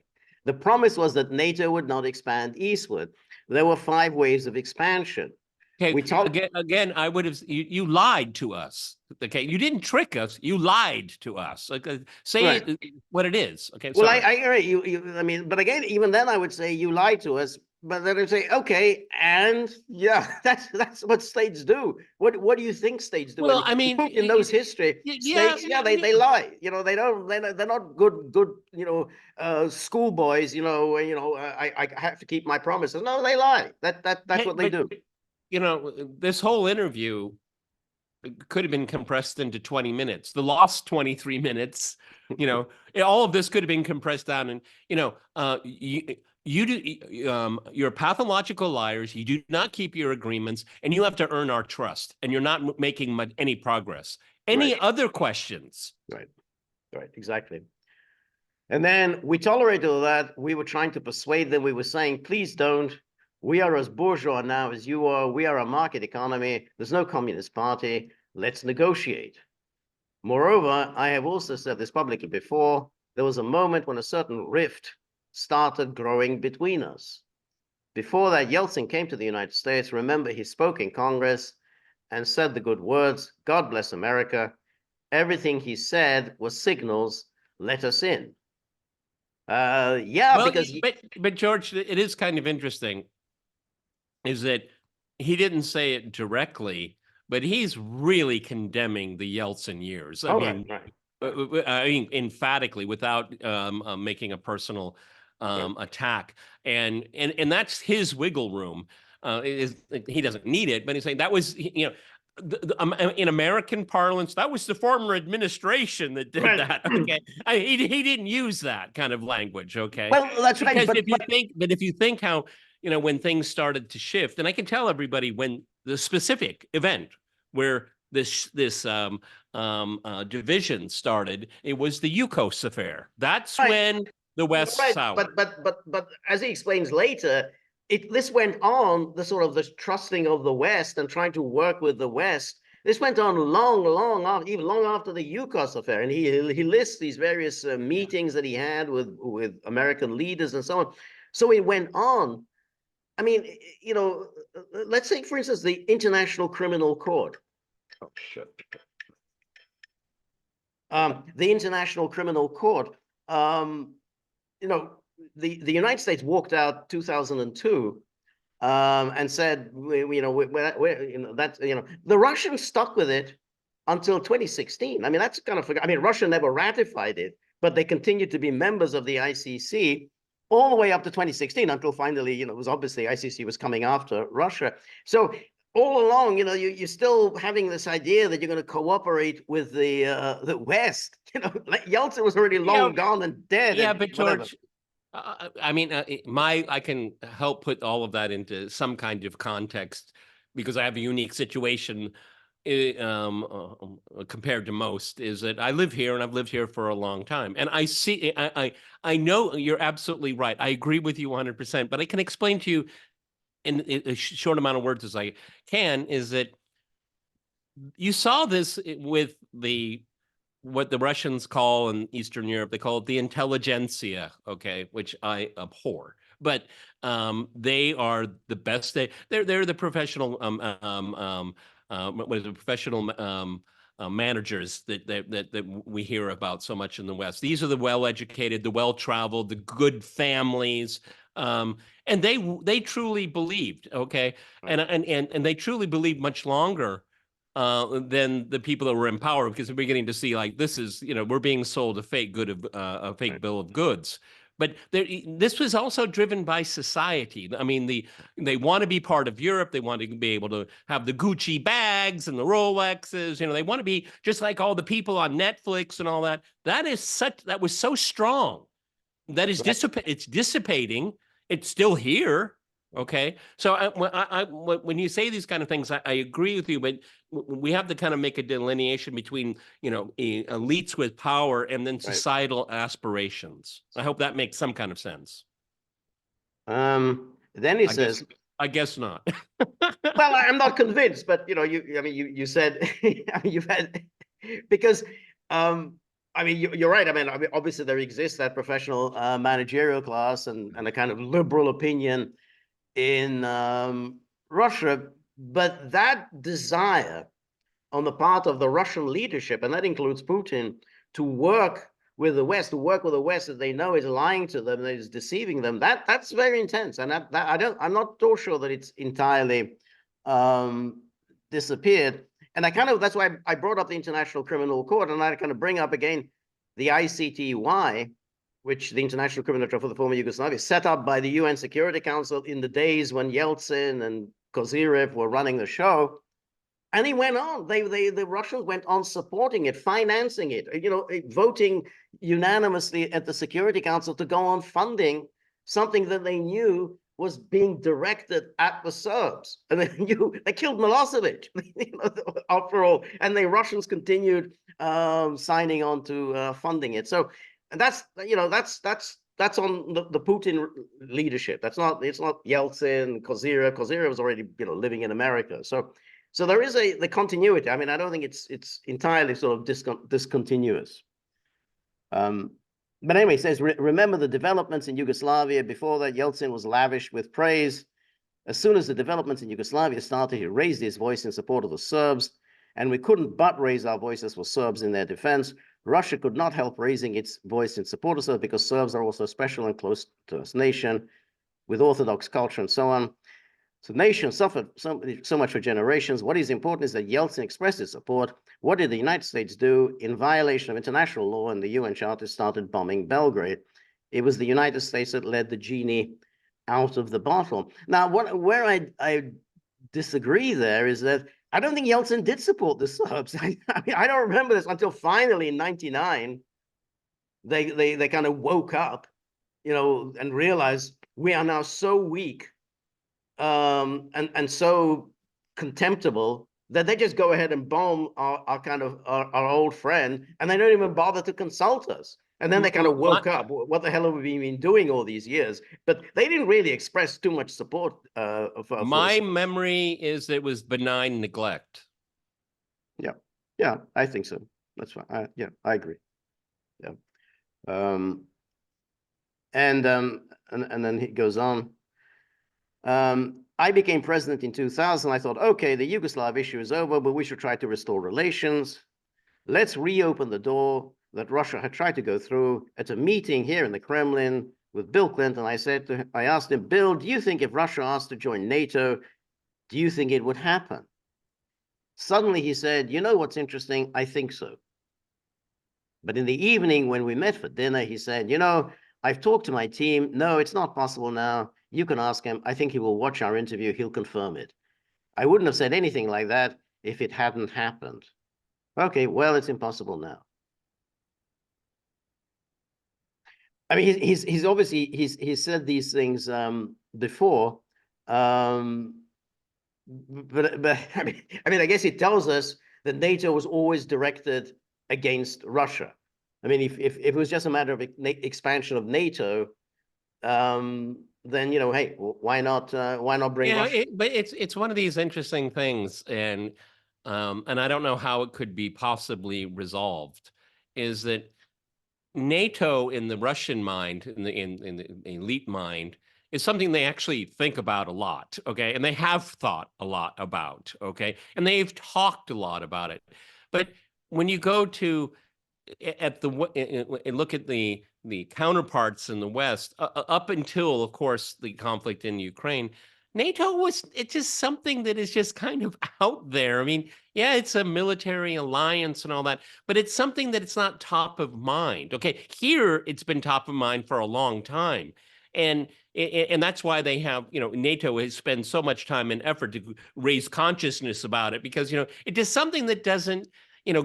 The promise was that NATO would not expand eastward. There were 5 waves of expansion. Okay, we talked again. I would have you lied to us. Okay, you didn't trick us. You lied to us. Like, say it, what it is. Okay. Well, I agree. I mean, but again, even then, I would say you lied to us. But then I'd say, okay, and yeah, that's what states do. What do you think states do? Well, I mean, in those history, states, they lie. They're not good. Schoolboys. I have to keep my promises. No, they lie. That's what they do. This whole interview could have been compressed into 20 minutes. The lost 23 minutes, all of this could have been compressed down. And, you're pathological liars. You do not keep your agreements, and you have to earn our trust, and you're not making any progress. Any other questions? Right, exactly. And then we tolerated all that. We were trying to persuade them. We were saying, please don't. We are as bourgeois now as you are. We are a market economy. There's no communist party. Let's negotiate. Moreover, I have also said this publicly before, there was a moment when a certain rift started growing between us. Before that, Yeltsin came to the United States. Remember, he spoke in Congress and said the good words, God bless America. Everything he said was signals, let us in. But George, it is kind of interesting, is that he didn't say it directly, but he's really condemning the Yeltsin years. I mean, emphatically, without making a personal attack, and that's his wiggle room. He doesn't need it, but he's saying that was, you know, in American parlance, that was the former administration that did that. Okay, he didn't use that kind of language. Okay, well, that's right. Because if you think how, you know, when things started to shift, and I can tell everybody when the specific event where this division started, it was the Yukos affair. That's Right. when the West Right, soured. but as he explains later, this went on, the sort of the trusting of the West and trying to work with the West. This went on long after, even long after the Yukos affair, and he lists these various meetings that he had with American leaders and so on. So it went on. I mean, you know, let's take, for instance, the International Criminal Court. Oh shit. The International Criminal Court. You know, the United States walked out 2002 and said, you know, the Russians stuck with it until 2016. I mean, that's kind of, I mean, Russia never ratified it, but they continued to be members of the ICC all the way up to 2016 until finally, you know, it was obviously ICC was coming after Russia. So all along, you know, you're still having this idea that you're going to cooperate with the West. You know, Yeltsin was already long gone and dead. Yeah, and but whatever. George, I mean, I can help put all of that into some kind of context because I have a unique situation compared to most. Is that I live here and I've lived here for a long time, and I see, I know you're absolutely right. I agree with you 100%, but I can explain to you in a short amount of words as I can, is that you saw this with what the Russians call in Eastern Europe, they call it the intelligentsia, okay, which I abhor. But they are the best. They're the professional what is it, professional managers that we hear about so much in the West. These are the well-educated, the well-traveled, the good families. And they truly believed, okay, and they truly believed much longer than the people that were in power, because we're beginning to see like this is, you know, we're being sold a fake bill of goods. But this was also driven by society. I mean, they want to be part of Europe. They want to be able to have the Gucci bags and the Rolexes. You know, they want to be just like all the people on Netflix and all that. That was so strong. That is it's dissipating. It's still here. Okay. So when you say these kind of things, I agree with you, but we have to kind of make a delineation between, you know, elites with power and then societal aspirations. I hope that makes some kind of sense. Then he says, I guess not. well, I'm not convinced, but you know, you said, I mean, you've had, because, I mean, you're right. I mean, obviously there exists that professional managerial class and a kind of liberal opinion in Russia, but that desire on the part of the Russian leadership, and that includes Putin, to work with the West, that they know is lying to them, that is deceiving them, that's very intense. And I'm not so sure that it's entirely disappeared. And that's why I brought up the International Criminal Court, and I kind of bring up again the ICTY, which the International Criminal Court for the former Yugoslavia, set up by the UN Security Council in the days when Yeltsin and Kozyrev were running the show. And he went on, the Russians went on supporting it, financing it, you know, voting unanimously at the Security Council to go on funding something that they knew was being directed at the Serbs. And they killed Milosevic, you know, after all, and the Russians continued signing on to funding it. So that's, you know, that's on the Putin leadership. It's not Yeltsin, Kozyrev. Kozyrev was already, you know, living in America. So there is the continuity. I mean, I don't think it's entirely sort of discontinuous. But anyway, he says, remember the developments in Yugoslavia. Before that, Yeltsin was lavish with praise. As soon as the developments in Yugoslavia started, he raised his voice in support of the Serbs, and we couldn't but raise our voices for Serbs in their defense. Russia could not help raising its voice in support of Serbs because Serbs are also special and close to us nation with Orthodox culture and so on. So the nation suffered so much for generations. What is important is that Yeltsin expressed his support. What did the United States do? In violation of international law and the UN Charter, started bombing Belgrade. It was the United States that led the genie out of the bottle. Now, where I disagree there is that I don't think Yeltsin did support the Serbs. I mean, I don't remember this until finally in '99, they kind of woke up, and realized we are now so weak and so contemptible that they just go ahead and bomb our old friend, and they don't even bother to consult us. And then they kind of woke up. What the hell have we been doing all these years? But they didn't really express too much support. My memory is it was benign neglect. Yeah, I think so. That's fine. I agree. Yeah. And then he goes on. I became president in 2000. I thought, okay, the Yugoslav issue is over, but we should try to restore relations. Let's reopen the door that Russia had tried to go through. At a meeting here in the Kremlin with Bill Clinton, I asked him, Bill, do you think if Russia asked to join NATO, do you think it would happen? Suddenly he said, you know what's interesting? I think so. But in the evening when we met for dinner, he said, I've talked to my team. No, it's not possible now. You can ask him. I think he will watch our interview. He'll confirm it. I wouldn't have said anything like that if it hadn't happened. Okay, well, it's impossible now. I mean, he's obviously he's said these things before, but I mean, I guess it tells us that NATO was always directed against Russia. I mean, if it was just a matter of expansion of NATO, then hey, why not bring Russia? But it's one of these interesting things, and I don't know how it could be possibly resolved. Is that NATO in the Russian mind, in the elite mind, is something they actually think about a lot, okay? And they have thought a lot about, okay? And they've talked a lot about it. But when you go to look at the counterparts in the West, up until, of course, the conflict in Ukraine, NATO it's just something that is just kind of out there. I mean, yeah, it's a military alliance and all that, but it's something that it's not top of mind. Okay, here it's been top of mind for a long time. And that's why they have, NATO has spent so much time and effort to raise consciousness about it, because, it is something that doesn't,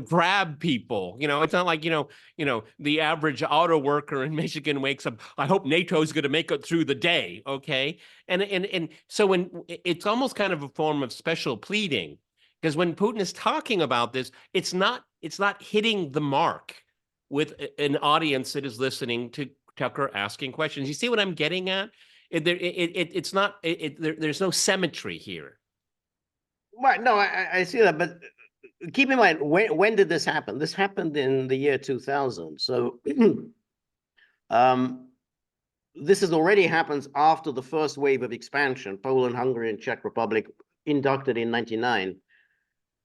grab people. It's not like, the average auto worker in Michigan wakes up, I hope NATO's going to make it through the day. Okay. And so when it's almost kind of a form of special pleading, because when Putin is talking about this, it's not hitting the mark with an audience that is listening to Tucker asking questions. You see what I'm getting at? It's not, there's no symmetry here. Right. No, I see that, but keep in mind, when did this happen? This happened in the year 2000. So this has already happened after the first wave of expansion. Poland, Hungary, and Czech Republic inducted in '99,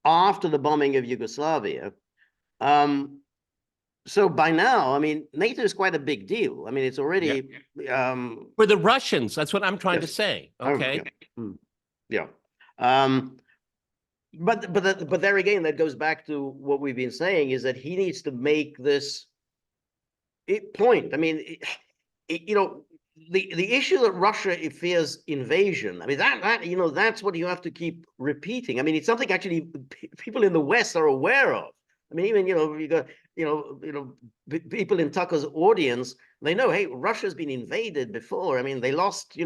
after the bombing of Yugoslavia. So by now, I mean, NATO is quite a big deal. I mean, it's already for the Russians. That's what I'm trying to say. Okay. Yeah. But there again, that goes back to what we've been saying, is that he needs to make this point. I mean, the issue that Russia fears invasion. I mean, that's what you have to keep repeating. I mean, it's something actually people in the West are aware of. I mean, even you got people in Tucker's audience, they know, hey, Russia's been invaded before. I mean, they lost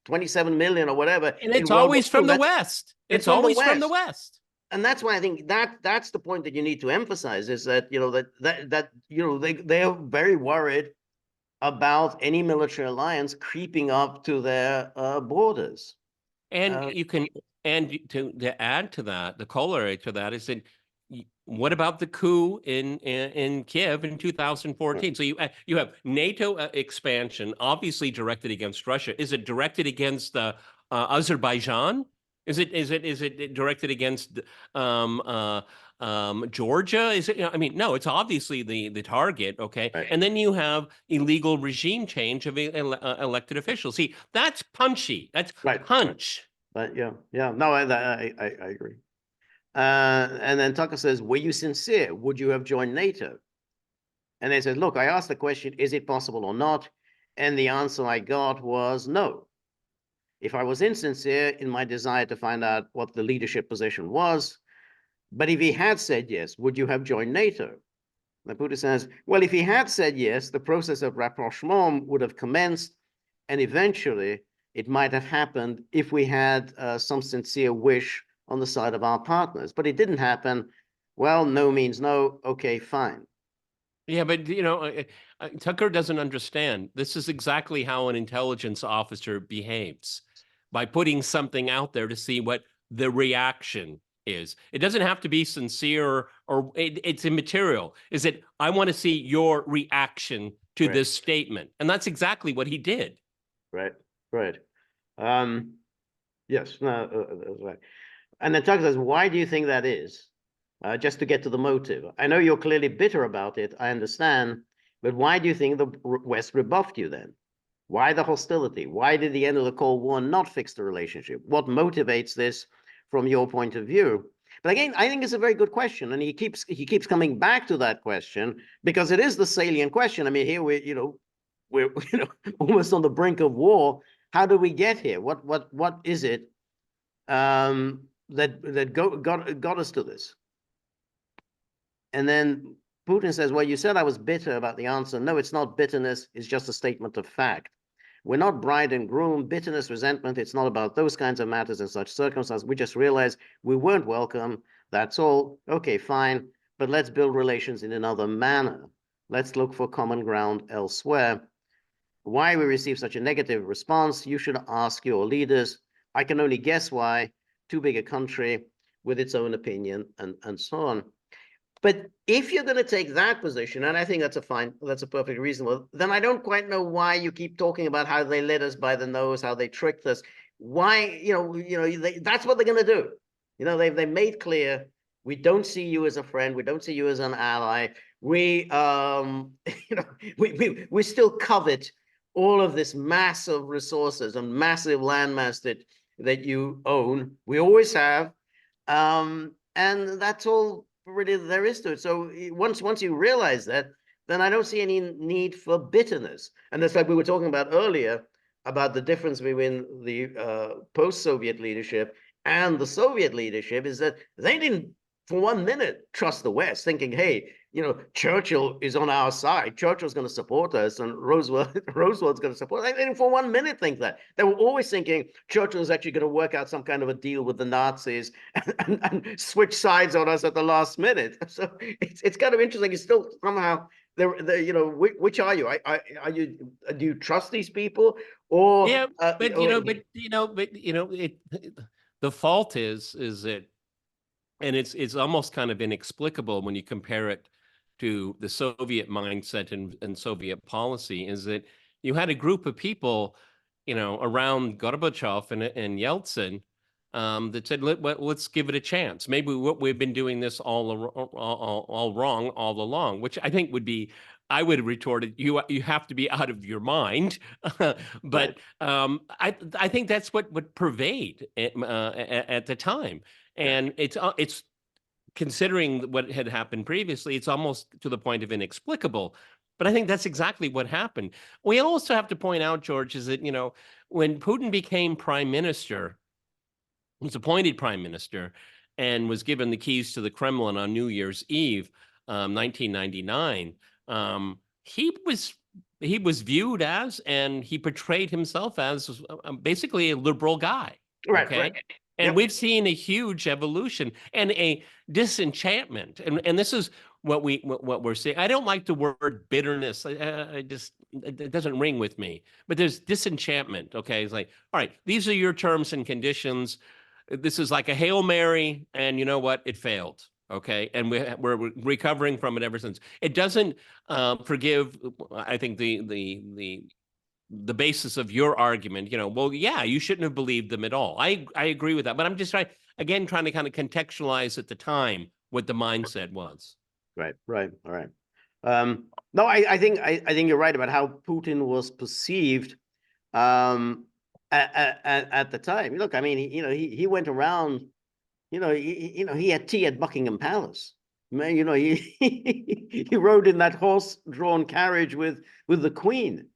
27 million or whatever. And it's always from the West. It's always from the West. And that's why I think that's the point that you need to emphasize, is that they're very worried about any military alliance creeping up to their borders. And to add to that, the corollary to that is that, what about the coup in Kiev in 2014? So you have NATO expansion, obviously directed against Russia. Is it directed against Azerbaijan? Is it directed against Georgia? Is it? I mean, no. It's obviously the target. Okay, right. And then you have illegal regime change of elected officials. See, that's punchy. That's right. Punch. But yeah. No, I agree. And then Tucker says, were you sincere? Would you have joined NATO? And they said, look, I asked the question, is it possible or not? And the answer I got was no. If I was insincere in my desire to find out what the leadership position was, but if he had said yes, would you have joined NATO? And Putin says, well, if he had said yes, the process of rapprochement would have commenced, and eventually it might have happened if we had some sincere wish on the side of our partners. But it didn't happen. Well, no means no. Okay, fine. Yeah, but Tucker doesn't understand. This is exactly how an intelligence officer behaves, by putting something out there to see what the reaction is. It doesn't have to be sincere or it's immaterial. Is it, I want to see your reaction to this statement. And that's exactly what he did. Right, right. Yes, no, that's right. And then Tucker says, why do you think that is? Just to get to the motive. I know you're clearly bitter about it, I understand, but why do you think the West rebuffed you then? Why the hostility? Why did the end of the Cold War not fix the relationship? What motivates this from your point of view? But again, I think it's a very good question, and he keeps coming back to that question because it is the salient question. I mean, here we're almost on the brink of war. How do we get here? What is it that got us to this? And then Putin says, well, you said I was bitter about the answer. No, it's not bitterness. It's just a statement of fact. We're not bride and groom, bitterness, resentment. It's not about those kinds of matters in such circumstances. We just realized we weren't welcome. That's all. Okay, fine. But let's build relations in another manner. Let's look for common ground elsewhere. Why we received such a negative response, you should ask your leaders. I can only guess why. Too big a country with its own opinion and so on. But if you're going to take that position, and I think that's a perfectly reasonable, then I don't quite know why you keep talking about how they led us by the nose, how they tricked us. Why, that's what they're going to do. They made clear, we don't see you as a friend, we don't see you as an ally. We we still covet all of this massive resources and massive landmass that you own. We always have, and that's all really there is to it. So once you realize that, then I don't see any need for bitterness. And it's like we were talking about earlier about the difference between the post-Soviet leadership and the Soviet leadership is that they didn't for 1 minute trust the West, thinking, hey, Churchill is on our side. Churchill's going to support us, and Roosevelt's going to support us. They didn't for 1 minute think that. They were always thinking Churchill is actually going to work out some kind of a deal with the Nazis and switch sides on us at the last minute. So it's kind of interesting. It's still somehow which are you? Do you trust these people or? Yeah, the fault is that. And it's almost kind of inexplicable when you compare it to the Soviet mindset and Soviet policy, is that you had a group of people, around Gorbachev and Yeltsin that said, let's give it a chance. Maybe we've been doing this all wrong all along, which I think I would have retorted, you have to be out of your mind. But I think that's what pervade at the time. And it's considering what had happened previously, it's almost to the point of inexplicable. But I think that's exactly what happened. We also have to point out, George, is that, when Putin became prime minister, was appointed prime minister and was given the keys to the Kremlin on New Year's Eve, 1999, he was viewed as, and he portrayed himself as basically a liberal guy. Right, okay? right. And Yep. we've seen a huge evolution and a disenchantment, and this is what we're seeing. I don't like the word bitterness. It doesn't ring with me. But there's disenchantment. Okay, it's like, all right, these are your terms and conditions. This is like a Hail Mary, and you know what? It failed. Okay, and we're recovering from it ever since. It doesn't forgive. I think the basis of your argument, well, yeah, you shouldn't have believed them at all. I agree with that, but I'm just trying to kind of contextualize at the time what the mindset was. Right. All right. No, I think you're right about how Putin was perceived at the time. Look, I mean, he went around, he had tea at Buckingham Palace. Man, he rode in that horse-drawn carriage with the Queen.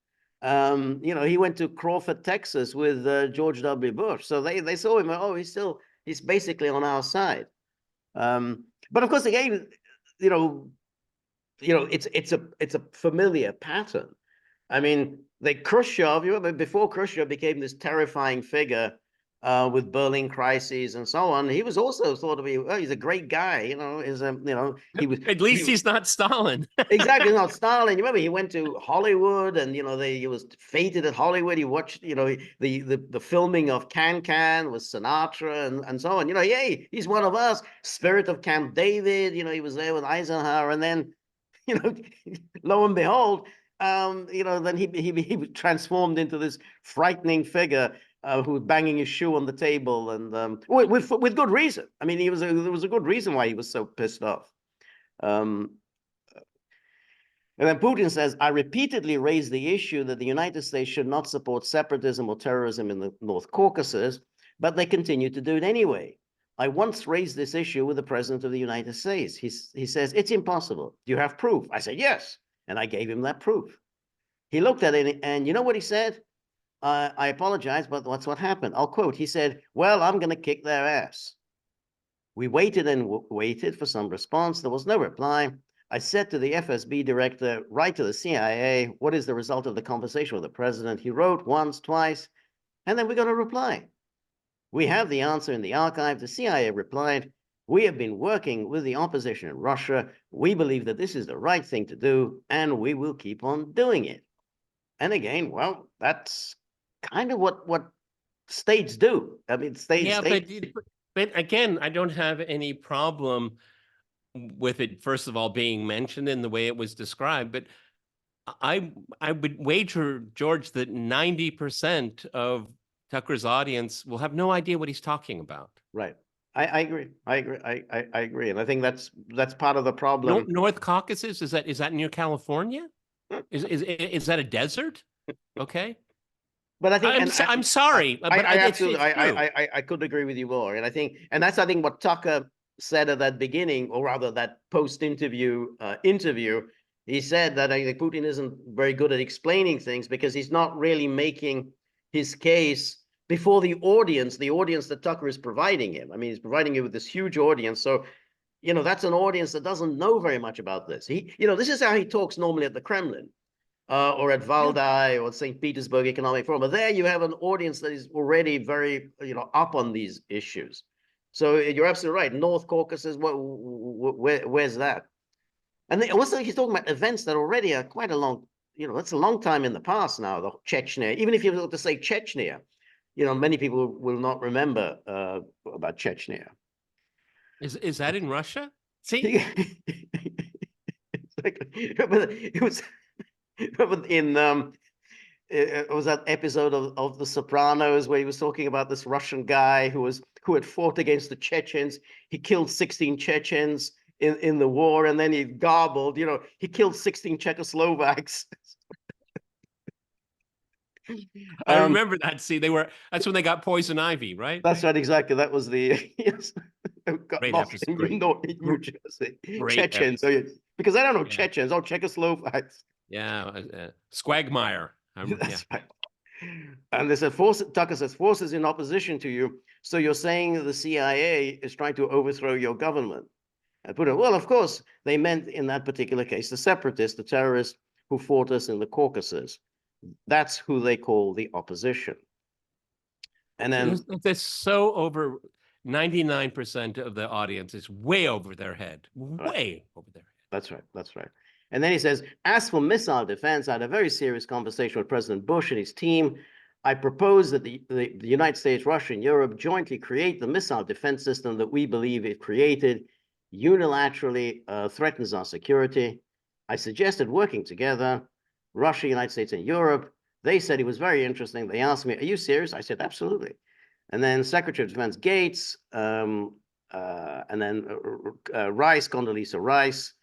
He went to Crawford, Texas with George W. Bush. So they saw him, oh, he's basically on our side. But of course, again, it's a familiar pattern. I mean, Khrushchev, you remember before Khrushchev became this terrifying figure with Berlin crises and so on, he was also thought to be, well, he's a great guy, he was. At least he's not Stalin. Exactly, not Stalin. You remember he went to Hollywood, and he was feted at Hollywood. He watched, the filming of Can with Sinatra and so on. Yay, he's one of us. Spirit of Camp David. He was there with Eisenhower, and then, lo and behold, then he was transformed into this frightening figure who was banging his shoe on the table, and with good reason. I mean, there was a good reason why he was so pissed off. And then Putin says, I repeatedly raised the issue that the United States should not support separatism or terrorism in the North Caucasus, but they continue to do it anyway. I once raised this issue with the President of the United States. He says, it's impossible. Do you have proof? I said, yes. And I gave him that proof. He looked at it, and you know what he said? I apologize, but that's what happened. I'll quote. He said, well, I'm going to kick their ass. We waited and waited for some response. There was no reply. I said to the FSB director, write to the CIA, what is the result of the conversation with the president? He wrote once, twice, and then we got a reply. We have the answer in the archive. The CIA replied, we have been working with the opposition in Russia. We believe that this is the right thing to do, and we will keep on doing it. And again, well, that's kind of what states do. I mean, states. But again, I don't have any problem with it, first of all, being mentioned in the way it was described. But I would wager, George, that 90% of Tucker's audience will have no idea what he's talking about. Right. I agree. I agree. And I think that's part of the problem. North Caucasus, is that near California? Is that a desert? Okay. But I think I'm sorry, but I absolutely I could agree with you more. And I think what Tucker said at that beginning, or rather that post-interview interview, he said that I think Putin isn't very good at explaining things because he's not really making his case before the audience that Tucker is providing him. I mean, he's providing him with this huge audience. So, that's an audience that doesn't know very much about this. This is how he talks normally at the Kremlin. Or at Valdai or St. Petersburg Economic Forum. But there you have an audience that is already very, up on these issues. So you're absolutely right. North Caucasus, where's that? And also he's talking about events that already are quite a long, that's a long time in the past now, the Chechnya. Even if you were to say Chechnya, many people will not remember about Chechnya. Is that in Russia? See? It was... it was that episode of The Sopranos where he was talking about this Russian guy who had fought against the Chechens. He killed 16 Chechens in the war, and then he garbled, he killed 16 Czechoslovaks. I remember that. See, that's when they got poison ivy, right? That's right, exactly. That was the Great episode. New Jersey. Chechens. Because I don't know Chechens, Czechoslovaks. Yeah, Squagmire. That's right. And they said, Tucker says, forces in opposition to you. So you're saying the CIA is trying to overthrow your government. And Putin, well, of course, they meant in that particular case, the separatists, the terrorists who fought us in the Caucasus. That's who they call the opposition. And then that's so over 99% of the audience is way over their head, way over their head. That's right. That's right. And then he says, as for missile defense, I had a very serious conversation with President Bush and his team. I propose that the United States, Russia, and Europe jointly create the missile defense system that we believe it created unilaterally threatens our security. I suggested working together, Russia, United States, and Europe. They said it was very interesting. They asked me, are you serious? I said, absolutely. And then Secretary of Defense Gates, and then Rice, Condoleezza Rice,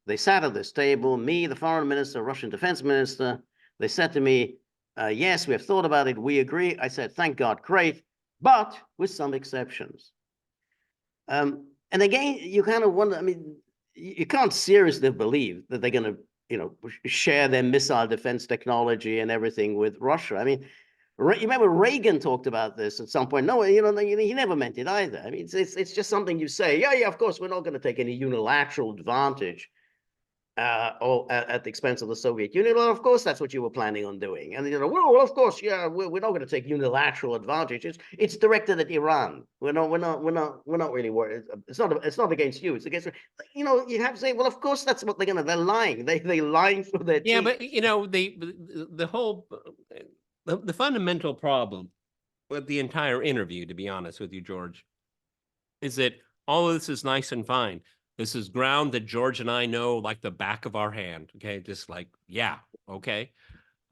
they sat at this table, me, the foreign minister, Russian defense minister. They said to me, yes, we have thought about it. We agree. I said, thank God, great, but with some exceptions. And again, you kind of wonder, I mean, you can't seriously believe that they're going to share their missile defense technology and everything with Russia. I mean, you remember Reagan talked about this at some point. No, he never meant it either. I mean, it's just something you say. Yeah, of course, we're not going to take any unilateral advantage or at the expense of the Soviet Union. Well, of course, that's what you were planning on doing. And well, of course, yeah, we're not going to take unilateral advantage. It's directed at Iran. We're not really worried. It's not against you. It's against, you have to say, well, of course, that's what they're lying. They're lying through their teeth. Yeah, but the whole the fundamental problem with the entire interview, to be honest with you, George, is that all of this is nice and fine. This is ground that George and I know like the back of our hand. Okay, just like, yeah, okay.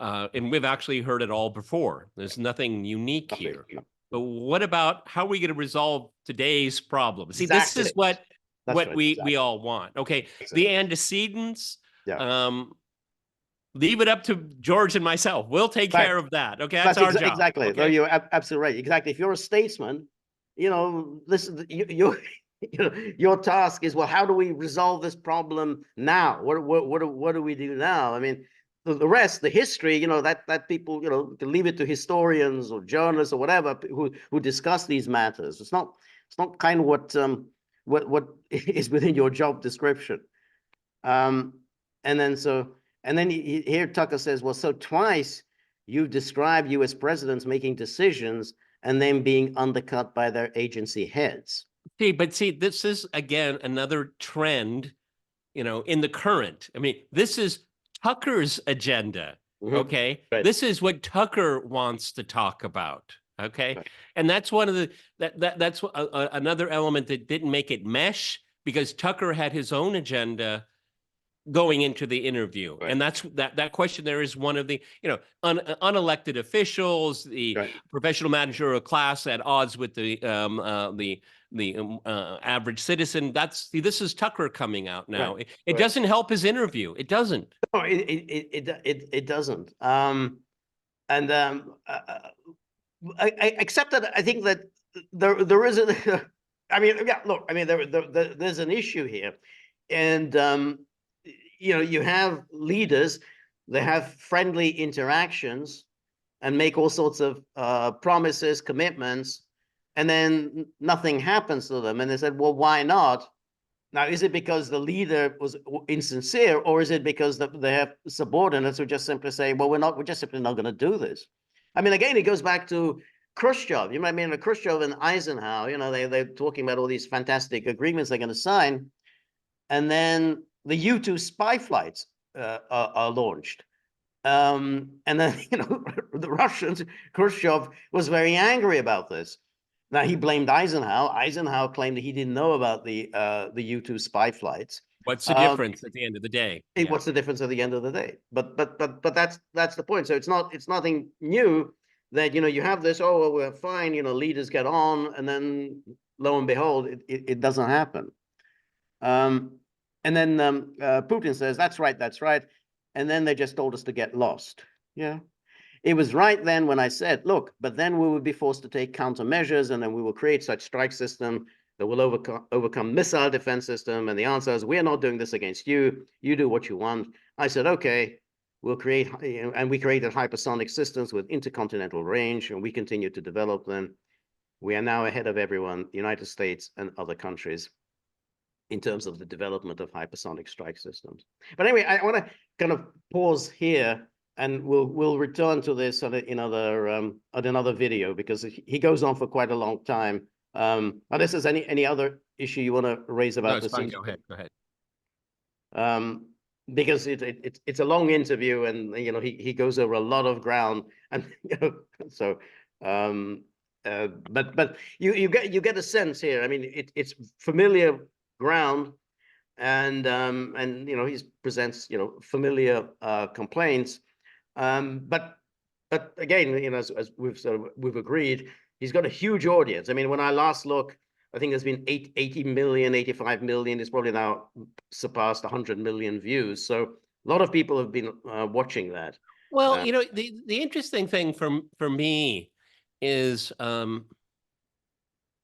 And we've actually heard it all before. There's nothing unique here. But what about how are we going to resolve today's problem? See, Exactly. this is what we exactly. all want. Okay, Exactly. the antecedents. Yeah. Leave it up to George and myself. We'll take care of that. Okay, that's our job. Exactly. Okay? No, you're absolutely right. Exactly. If you're a statesman, this is your task is, well, how do we resolve this problem now? What do we do now? I mean, the rest, the history, that people, can leave it to historians or journalists or whatever who discuss these matters. It's not kind of what is within your job description. And then here Tucker says, well, so twice you've described U.S. presidents making decisions and then being undercut by their agency heads. See, this is again another trend, in the current. I mean, this is Tucker's agenda. Okay, Right. This is what Tucker wants to talk about. Okay, Right. And that's one of the that's another element that didn't make it mesh, because Tucker had his own agenda going into the interview. Right. And that's that question there is one of the, unelected officials, the Right. professional managerial class at odds with the average citizen. This is Tucker coming out now. Right. It doesn't help his interview. It doesn't. No, it doesn't. Except that I think that there is a, I mean, yeah, look, I mean, there's an issue here. And, you have leaders that have friendly interactions and make all sorts of promises, commitments, and then nothing happens to them. And they said, well, why not? Now, is it because the leader was insincere, or is it because they have subordinates who just simply say, well, we're just simply not going to do this? I mean, again, it goes back to Khrushchev. You might mean Khrushchev and Eisenhower, they're talking about all these fantastic agreements they're going to sign. And then the U-2 spy flights are launched. And then, the Russians, Khrushchev was very angry about this. Now, he blamed Eisenhower. Eisenhower claimed that he didn't know about the U-2 spy flights. What's the difference at the end of the day? What's the difference at the end of the day? But that's the point. So it's nothing new that, you have this, oh, well, we're fine, leaders get on, and then lo and behold, it doesn't happen. And then Putin says, that's right. And then they just told us to get lost. Yeah. It was right then when I said, look, but then we would be forced to take countermeasures, and then we will create such strike system that will overcome missile defense system. And the answer is, we're not doing this against you. You do what you want. I said, okay, we'll create, and we created hypersonic systems with intercontinental range, and we continue to develop them. We are now ahead of everyone, the United States and other countries, in terms of the development of hypersonic strike systems. But anyway, I want to kind of pause here, and we'll return to this at another video, because he goes on for quite a long time. Unless there's any other issue you want to raise about this? Fine. Go ahead. Because it's a long interview, and he goes over a lot of ground, and so but you get a sense here. I mean, it's familiar ground, and he presents familiar complaints, but again, as we've agreed, he's got a huge audience. I mean, when I last look, I think there's been 80 million, 85 million. It's probably now surpassed 100 million views. So a lot of people have been watching that. Well, the interesting thing for me is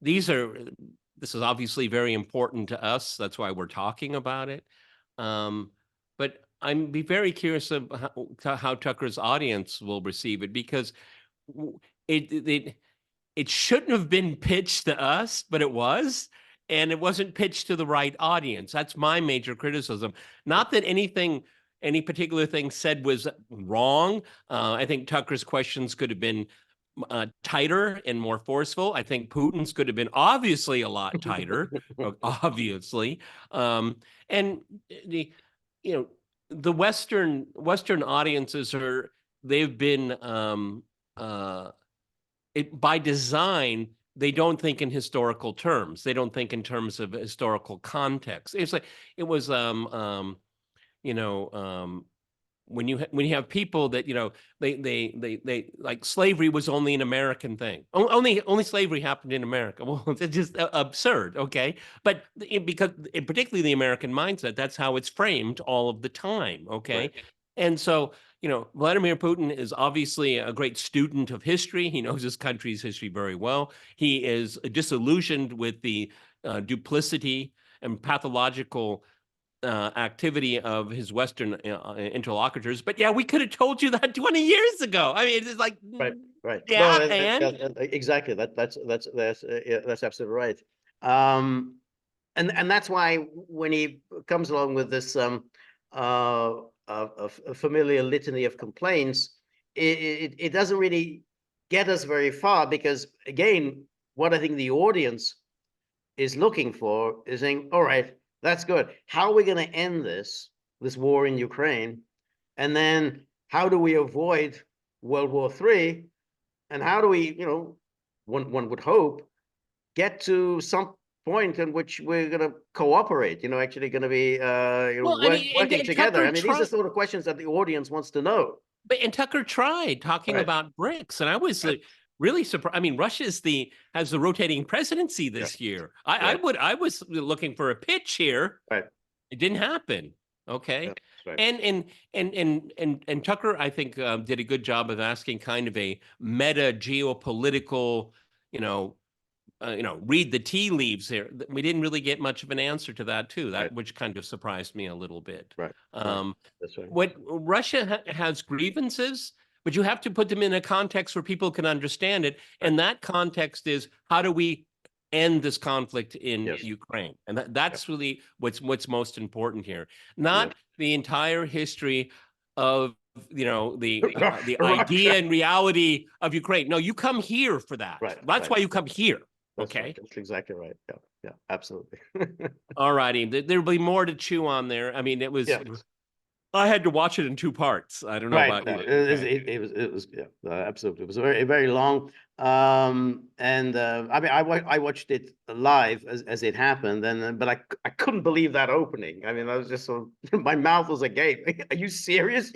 this is obviously very important to us. That's why we're talking about it. But I'm be very curious of how Tucker's audience will receive it, because it shouldn't have been pitched to us, but it was, and it wasn't pitched to the right audience. That's my major criticism. Not that any particular thing said was wrong. I think Tucker's questions could have been tighter and more forceful. I think Putin's could have been obviously a lot tighter, obviously. And the Western audiences they've been by design, they don't think in historical terms. They don't think in terms of historical context. It's like it was when you have people that they like slavery was only an American thing. Only slavery happened in America. Well, it's just absurd, okay? But because particularly the American mindset, that's how it's framed all of the time, okay? Right. And so Vladimir Putin is obviously a great student of history. He knows his country's history very well. He is disillusioned with the duplicity and pathological activity of his Western interlocutors. But yeah, we could have told you that 20 years ago. I mean, it's like, right. Yeah, no, and exactly. That's absolutely right. And that's why when he comes along with this a familiar litany of complaints, it doesn't really get us very far, because again, what I think the audience is looking for is saying, all right, that's good. How are we going to end this war in Ukraine? And then how do we avoid World War III? And how do we, one would hope, get to some point in which we're going to cooperate, actually going to be working together. I mean, these are sort of questions that the audience wants to know. And Tucker tried talking about BRICS, and I was really surprised. I mean, Russia has the rotating presidency this year. I was looking for a pitch here. Right. It didn't happen. Okay. Yeah, right. And Tucker, I think, did a good job of asking kind of a meta geopolitical, read the tea leaves here. We didn't really get much of an answer to that too. Which kind of surprised me a little bit. Right. That's right. What Russia has grievances, but you have to put them in a context where people can understand it. And that context is, how do we end this conflict in Ukraine? And that's really what's most important here. Not the entire history of the idea and reality of Ukraine. No, you come here for that. Right. That's why you come here. Okay. Right. That's exactly right. Yeah, absolutely. All righty. There'll be more to chew on there. I mean, it was. I had to watch it in 2 parts. I don't know about you. It was absolutely. It was very, very long. I mean, I watched it live as it happened, but I couldn't believe that opening. I mean, I was just my mouth was agape. Are you serious?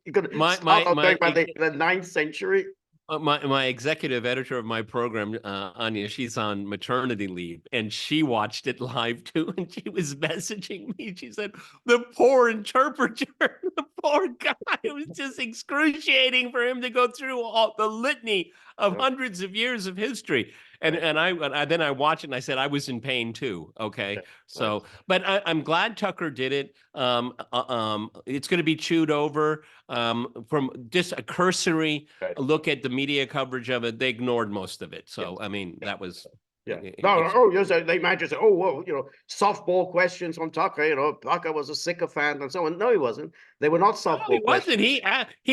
You're going to start talking about the 9th century? My executive editor of my program, Anya, she's on maternity leave, and she watched it live too. And she was messaging me. She said, "The poor interpreter, the poor guy. It was just excruciating for him to go through all the litany of hundreds of years of history." And then I watched it and I said I was in pain too. Okay, so but I'm glad Tucker did it. It's going to be chewed over. From just a cursory look at the media coverage of it, they ignored most of it. So I mean, that was. They might just say, "Oh, well, softball questions from Tucker. Tucker was a sycophant and so on." No, he wasn't. They were not softball. He wasn't. He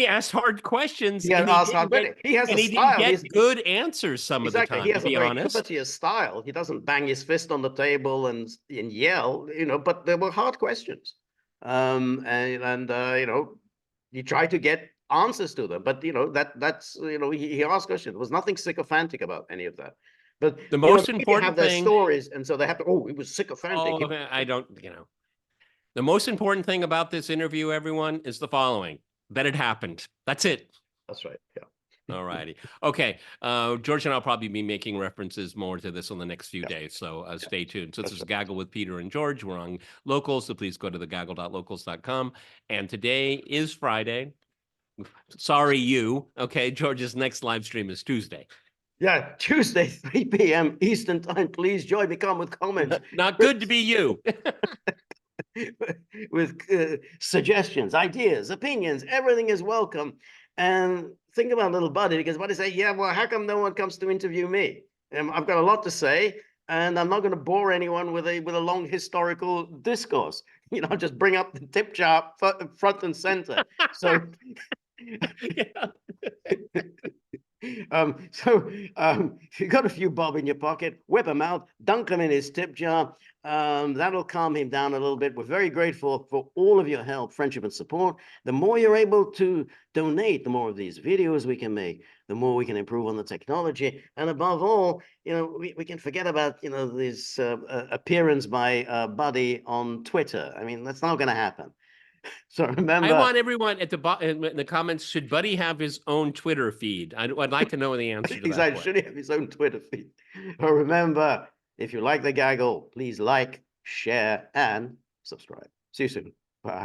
asked hard questions. He has a style. Didn't get good answers some of the time. He has to be honest, a style. He doesn't bang his fist on the table and yell. But there were hard questions, you try to get answers to them. But that's he asked questions. There was nothing sycophantic about any of that. But the most important have their stories, and so they have to. Oh, it was sycophantic. Oh, I don't. The most important thing about this interview, everyone, is the following: that it happened. That's it. That's right. Yeah. All righty. Okay. George and I'll probably be making references more to this on the next few days. So stay tuned. So this is Gaggle with Peter and George. We're on Locals. So please go to thegaggle.locals.com. And today is Friday. Sorry, you. Okay. George's next live stream is Tuesday. Yeah, Tuesday, 3 p.m. Eastern time. Please join me. Come with comments. Not good to be you. with suggestions, ideas, opinions. Everything is welcome. And think about little Buddy, because Buddy say, yeah, well, how come no one comes to interview me? I've got a lot to say, and I'm not going to bore anyone with a long historical discourse. You know, just bring up the tip jar front and center. So if you've got a few bob in your pocket, whip them out, dunk them in his tip jar. That'll calm him down a little bit. We're very grateful for all of your help, friendship, and support. The more you're able to donate, the more of these videos we can make, the more we can improve on the technology. And above all, you know, we can forget about, you know, this appearance by Buddy on Twitter. I mean, that's not going to happen. So remember, I want everyone at the in the comments, should Buddy have his own Twitter feed? I'd like to know the answer to that. Exactly. Should he have his own Twitter feed? But remember, if you like the gaggle, please like, share, and subscribe. See you soon. Bye.